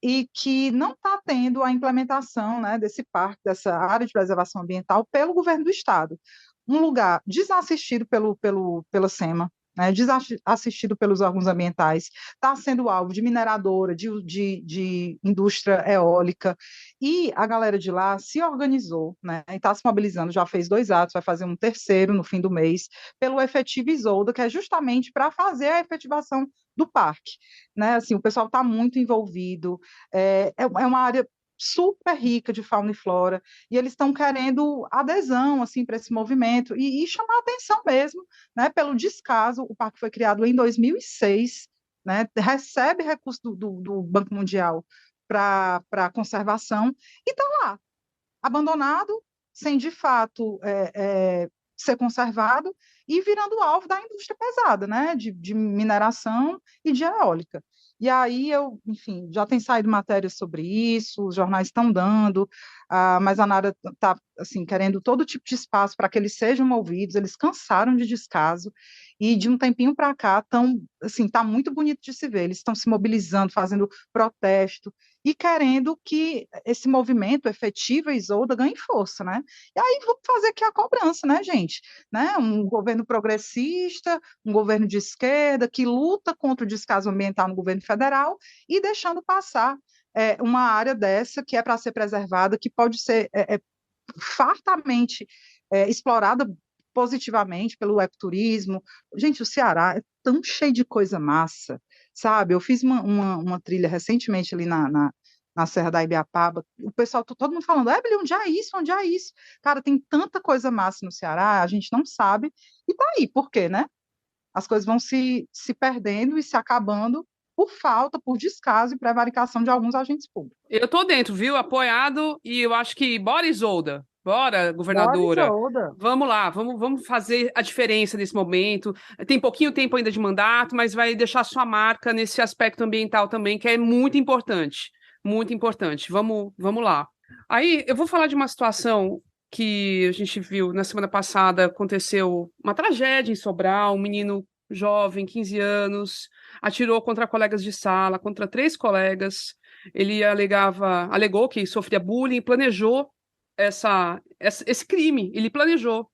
e que não está tendo a implementação, né, desse parque, dessa área de preservação ambiental pelo governo do estado. Um lugar desassistido pela SEMA, né, desassistido pelos órgãos ambientais, está sendo alvo de mineradora, de indústria eólica, e a galera de lá se organizou, né, e está se mobilizando, já fez 2 atos, vai fazer um terceiro no fim do mês, pelo Efetivo Isolda, que é justamente para fazer a efetivação do parque. Né? Assim, o pessoal está muito envolvido, é uma área super rica de fauna e flora, e eles estão querendo adesão assim, para esse movimento, e chamar atenção mesmo, né, pelo descaso. O parque foi criado em 2006, né, recebe recurso do Banco Mundial para conservação, e está lá, abandonado, sem de fato ser conservado, e virando alvo da indústria pesada, né, de mineração e de eólica. E aí enfim, já tem saído matérias sobre isso, os jornais estão dando, mas a Nara está assim, querendo todo tipo de espaço para que eles sejam ouvidos, eles cansaram de descaso, e de um tempinho para cá assim, está muito bonito de se ver, eles estão se mobilizando, fazendo protesto, e querendo que esse movimento Efetiva Isolda ganhe força, né? E aí vamos fazer aqui a cobrança, né, gente? Né? Um governo progressista, um governo de esquerda, que luta contra o descaso ambiental no governo federal, e deixando passar uma área dessa que é para ser preservada, que pode ser fartamente explorada positivamente pelo ecoturismo. Gente, o Ceará é tão cheio de coisa massa, sabe? Eu fiz uma trilha recentemente ali na Serra da Ibiapaba, o pessoal, todo mundo falando, Ebeli, onde é isso, onde é isso? Cara, tem tanta coisa massa no Ceará, a gente não sabe, e tá aí, por quê, né? As coisas vão se perdendo e se acabando por falta, por descaso e prevaricação de alguns agentes públicos. Eu tô dentro, viu? Apoiado, e eu acho que bora, Isolda. Bora, governadora. Bora, Isolda. Vamos lá, vamos fazer a diferença nesse momento. Tem pouquinho tempo ainda de mandato, mas vai deixar sua marca nesse aspecto ambiental também, que é muito importante. Muito importante. Vamos lá. Aí, eu vou falar de uma situação que a gente viu na semana passada. Aconteceu uma tragédia em Sobral, um menino jovem, 15 anos, atirou contra colegas de sala, contra 3 colegas. Ele alegou que sofria bullying, planejou esse crime, ele planejou.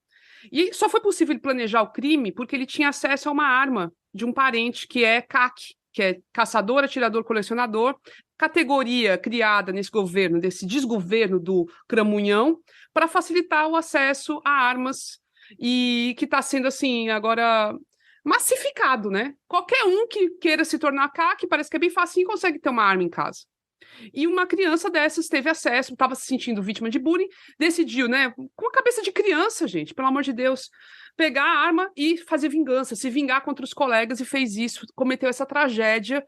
E só foi possível ele planejar o crime porque ele tinha acesso a uma arma de um parente que é CAC, que é caçador, atirador, colecionador, categoria criada nesse governo, desse desgoverno do Cramunhão, para facilitar o acesso a armas, e que está sendo, assim, agora massificado, né? Qualquer um que queira se tornar CAC, parece que é bem fácil e consegue ter uma arma em casa. E uma criança dessas teve acesso, estava se sentindo vítima de bullying, decidiu, né, com a cabeça de criança, gente, pelo amor de Deus, pegar a arma e fazer vingança, se vingar contra os colegas, e fez isso, cometeu essa tragédia,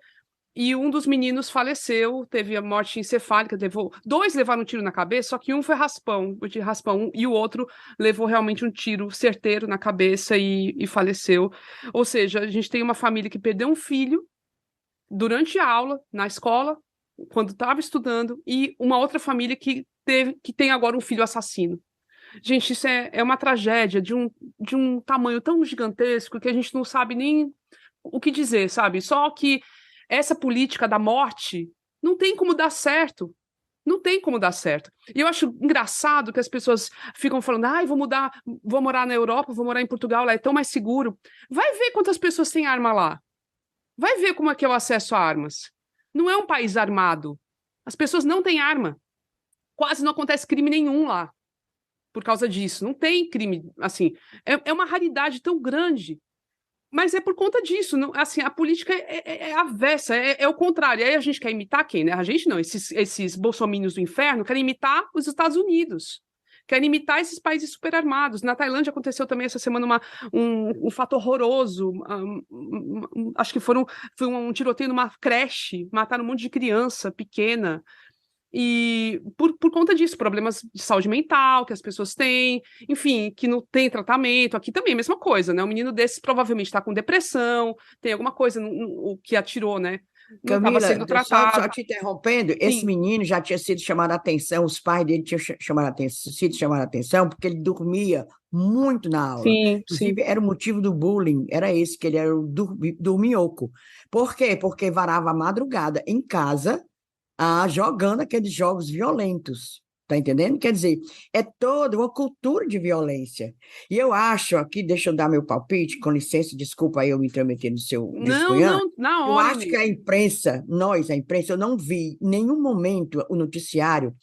e um dos meninos faleceu, teve a morte encefálica, 2 levaram um tiro na cabeça, só que um foi raspão, e o outro levou realmente um tiro certeiro na cabeça e faleceu. Ou seja, a gente tem uma família que perdeu um filho durante a aula, na escola, quando estava estudando, e uma outra família que tem agora um filho assassino. Gente, isso é uma tragédia de um tamanho tão gigantesco que a gente não sabe nem o que dizer, sabe? Só que essa política da morte não tem como dar certo. Não tem como dar certo. E eu acho engraçado que as pessoas ficam falando, vou morar na Europa, vou morar em Portugal, lá é tão mais seguro. Vai ver quantas pessoas têm arma lá. Vai ver como é que é o acesso a armas. Não é um país armado. As pessoas não têm arma. Quase não acontece crime nenhum lá por causa disso. Não tem crime, assim. É uma raridade tão grande. Mas é por conta disso. Não, assim, a política é avessa, é o contrário. Aí a gente quer imitar quem, né? A gente não. Esses bolsominions do inferno querem imitar os Estados Unidos. Querem imitar esses países superarmados. Na Tailândia aconteceu também essa semana um fato horroroso. Acho que foi um tiroteio numa creche. Mataram um monte de criança pequena. E por conta disso, problemas de saúde mental que as pessoas têm, enfim, que não tem tratamento. Aqui também é a mesma coisa, né? Um menino desse provavelmente está com depressão, tem alguma coisa, o que atirou, né? não estava Camila, sendo só tratado. te interrompendo, esse Sim. menino já tinha sido chamado a atenção, os pais dele tinham sido chamados a atenção, porque ele dormia muito na aula. Sim, sim. Inclusive, era o motivo do bullying, era esse, que ele era o dorminhoco. Por quê? Porque varava a madrugada em casa, jogando aqueles jogos violentos. Tá entendendo? Quer dizer, é toda uma cultura de violência. E eu acho, aqui, deixa eu dar meu palpite, com licença, desculpa aí eu me intrometer no seu Não, discunhã. não, na Eu hora, acho que Inês. a imprensa, a imprensa, eu não vi em nenhum momento o noticiário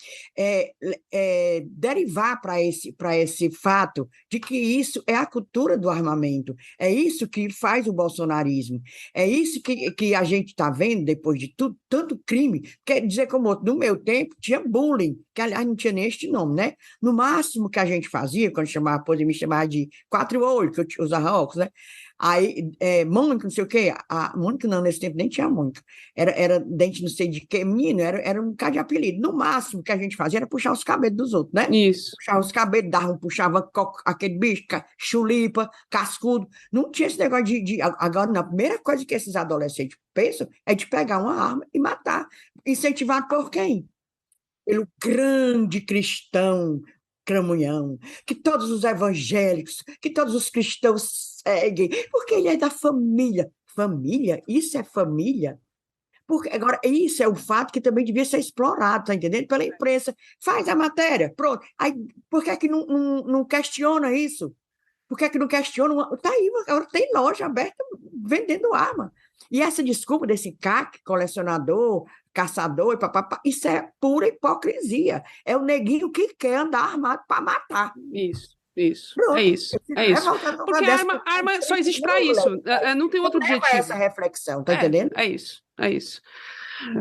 derivar para esse fato de que isso é a cultura do armamento, é isso que faz o bolsonarismo, é isso que a gente está vendo depois de tudo, tanto crime. Quer dizer, como no meu tempo tinha bullying, que aliás não tinha nem este nome, né? No máximo que a gente fazia, quando chamava, podia me chamar de quatro olhos, que eu usava óculos, né? Aí, Mônica, não sei o quê, a Mônica não, nesse tempo nem tinha Mônica, era dente não sei de quê, menino, era um bocado de apelido. No máximo que a gente fazia era puxar os cabelos dos outros, né? Isso. Puxava os cabelos, puxava aquele bicho, chulipa, cascudo. Não tinha esse negócio Agora, a primeira coisa que esses adolescentes pensam é de pegar uma arma e matar. Incentivado por quem? Pelo grande cristão Cramunhão, que todos os evangélicos, que todos os cristãos seguem, porque ele é da família. Família? Isso é família? Porque, agora, isso é um fato que também devia ser explorado, tá entendendo? Pela imprensa. Faz a matéria, pronto. Aí, por que é que não questiona isso? Por que é que não questiona? Tá aí, agora tem loja aberta vendendo arma. E essa desculpa desse CAC, colecionador, caçador e papapá, isso é pura hipocrisia. É o neguinho que quer andar armado para matar. Isso. Isso, é Pronto. isso, é isso. Porque a arma só existe para isso, não tem outro leva objetivo. essa reflexão, tá entendendo? É isso, é isso.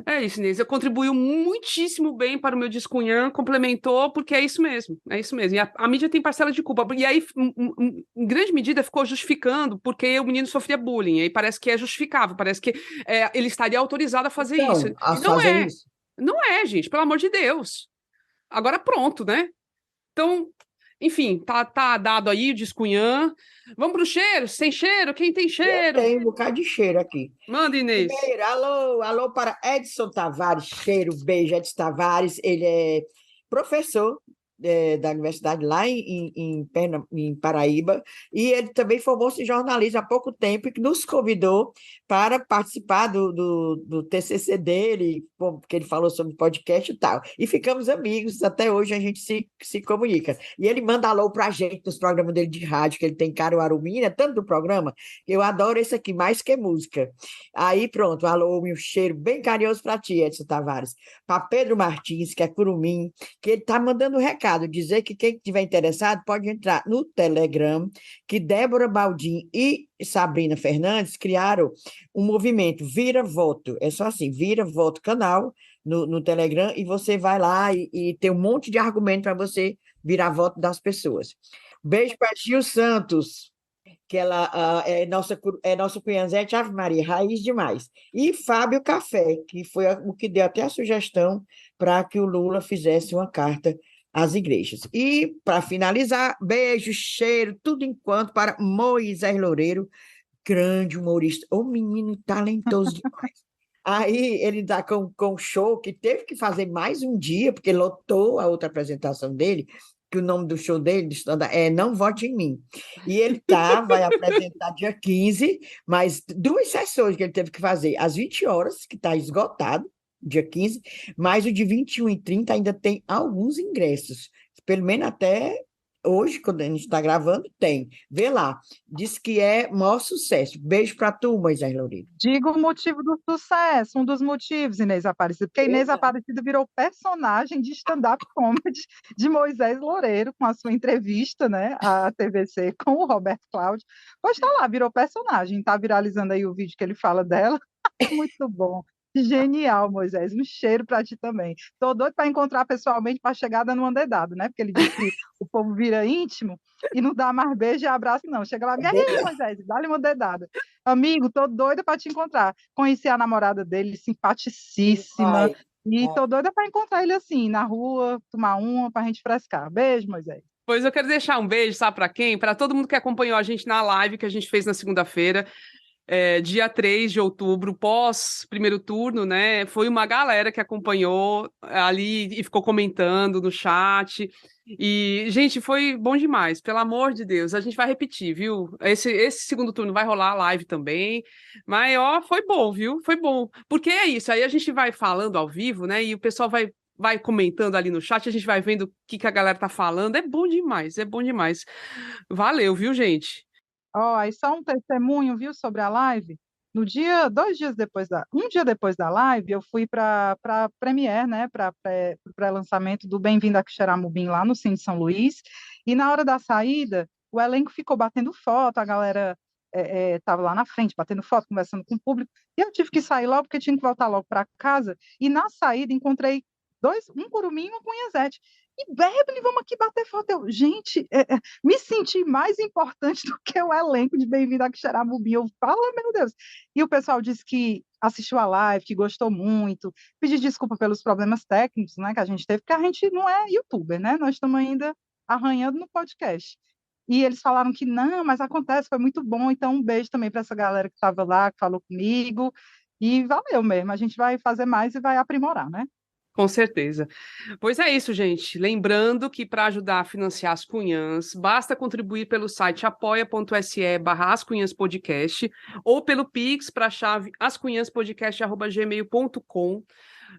É isso, Inês. Contribuiu muitíssimo bem para o meu descunhã, complementou, porque é isso mesmo, é isso mesmo. E a mídia tem parcela de culpa. E aí, em grande medida, ficou justificando porque o menino sofria bullying. Aí parece que é justificável, parece que ele estaria autorizado a fazer Então, isso. a E não fazer é. isso. Não é, gente, pelo amor de Deus. Agora pronto, né? Então, enfim, tá dado aí o descunhã. Vamos pro cheiro? Sem cheiro? Quem tem Eu cheiro? tenho um bocado de cheiro aqui. Manda, Inês. Primeiro, alô para Edson Tavares, cheiro, beijo, Edson Tavares, ele é professor da universidade lá em Paraíba, e ele também formou-se em jornalismo há pouco tempo e que nos convidou para participar do TCC dele, porque ele falou sobre podcast e tal, e ficamos amigos, até hoje a gente se comunica, e ele manda alô para a gente nos programas dele de rádio, que ele tem Caruaru Minas, tanto do programa, eu adoro esse aqui, mais que música. Aí pronto, alô, um cheiro bem carinhoso para ti, Edson Tavares, para Pedro Martins, que é curumim, que ele está mandando um recado, dizer que quem estiver interessado pode entrar no Telegram, que Débora Baldin e Sabrina Fernandes criaram um movimento Vira Voto, é só assim, Vira Voto canal no Telegram, e você vai lá e tem um monte de argumento para você virar voto das pessoas. Beijo para Gil Santos, que ela é nossa cunhanzete Ave Maria, raiz demais. E Fábio Café, que foi o que deu até a sugestão para que o Lula fizesse uma carta às igrejas. E, para finalizar, beijo, cheiro, tudo enquanto para Moisés Loureiro, grande humorista, o menino talentoso demais. Aí ele está com show que teve que fazer mais um dia, porque lotou a outra apresentação dele, que o nome do show dele é Não Vote em Mim. E ele vai apresentar dia 15, mas 2 sessões que ele teve que fazer, às 20 horas, que está esgotado, dia 15, mas o de 21 e 30 ainda tem alguns ingressos, pelo menos até hoje, quando a gente está gravando, tem. Vê lá, diz que é maior sucesso. Beijo para tu, Moisés Loureiro. Diga o motivo do sucesso, um dos motivos, Inês Aparecida, porque Inês Aparecida virou personagem de stand-up comedy de Moisés Loureiro, com a sua entrevista, né, à TVC com o Roberto Cláudio. Pois está lá, virou personagem, está viralizando aí o vídeo que ele fala dela. Muito bom. Genial, Moisés. Um cheiro para ti também. Estou doido para encontrar pessoalmente para chegar dando uma dedada, né? Porque ele disse que o povo vira íntimo e não dá mais beijo e abraço, não. Chega lá, e aí, Moisés, dá-lhe uma dedada. Amigo, estou doida para te encontrar. Conheci a namorada dele, simpaticíssima. E estou doida para encontrar ele assim, na rua, tomar uma para a gente frescar. Beijo, Moisés. Pois eu quero deixar um beijo, sabe para quem? Para todo mundo que acompanhou a gente na live que a gente fez na segunda-feira. dia 3 de outubro, pós primeiro turno, né? Foi uma galera que acompanhou ali e ficou comentando no chat. E, gente, foi bom demais, pelo amor de Deus. A gente vai repetir, viu? Esse segundo turno vai rolar a live também. Mas, ó, foi bom, viu? Foi bom. Porque é isso, aí a gente vai falando ao vivo, né? E o pessoal vai comentando ali no chat, a gente vai vendo o que a galera tá falando. É bom demais, é bom demais. Valeu, viu, gente? Ó, aí só um testemunho, viu, sobre a live. No dia, 2 dias depois um dia depois da live, eu fui para Premiere, né, para o pré-lançamento do Bem-vindo a Quixeramobim lá no Cine São Luís. E na hora da saída, o elenco ficou batendo foto, a galera estava lá na frente, batendo foto, conversando com o público. E eu tive que sair logo, porque tinha que voltar logo para casa. E na saída encontrei um Curumim e uma Cunhazete. E Beverly, vamos aqui bater foto. Eu, gente, me senti mais importante do que o elenco de Bem-vindo a Quixeramobim. Eu falo, meu Deus. E o pessoal disse que assistiu a live, que gostou muito, pedi desculpa pelos problemas técnicos, né, que a gente teve, porque a gente não é youtuber, né? Nós estamos ainda arranhando no podcast. E eles falaram que não, mas acontece, foi muito bom. Então, um beijo também para essa galera que estava lá, que falou comigo. E valeu mesmo. A gente vai fazer mais e vai aprimorar, né? Com certeza. Pois é isso, gente. Lembrando que para ajudar a financiar as Cunhãs, basta contribuir pelo site apoia.se/ascunhaspodcast ou pelo Pix para a chave ascunhaspodcast@gmail.com.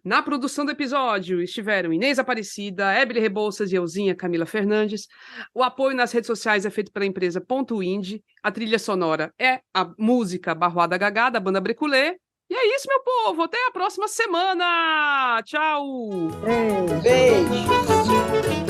Na produção do episódio estiveram Inês Aparecida, Ébile Rebouças e Euzinha Camila Fernandes. O apoio nas redes sociais é feito pela empresa Ponto Indie. A trilha sonora é a música Barroada Gagá, da banda Breculê. E é isso, meu povo. Até a próxima semana. Tchau. Beijo.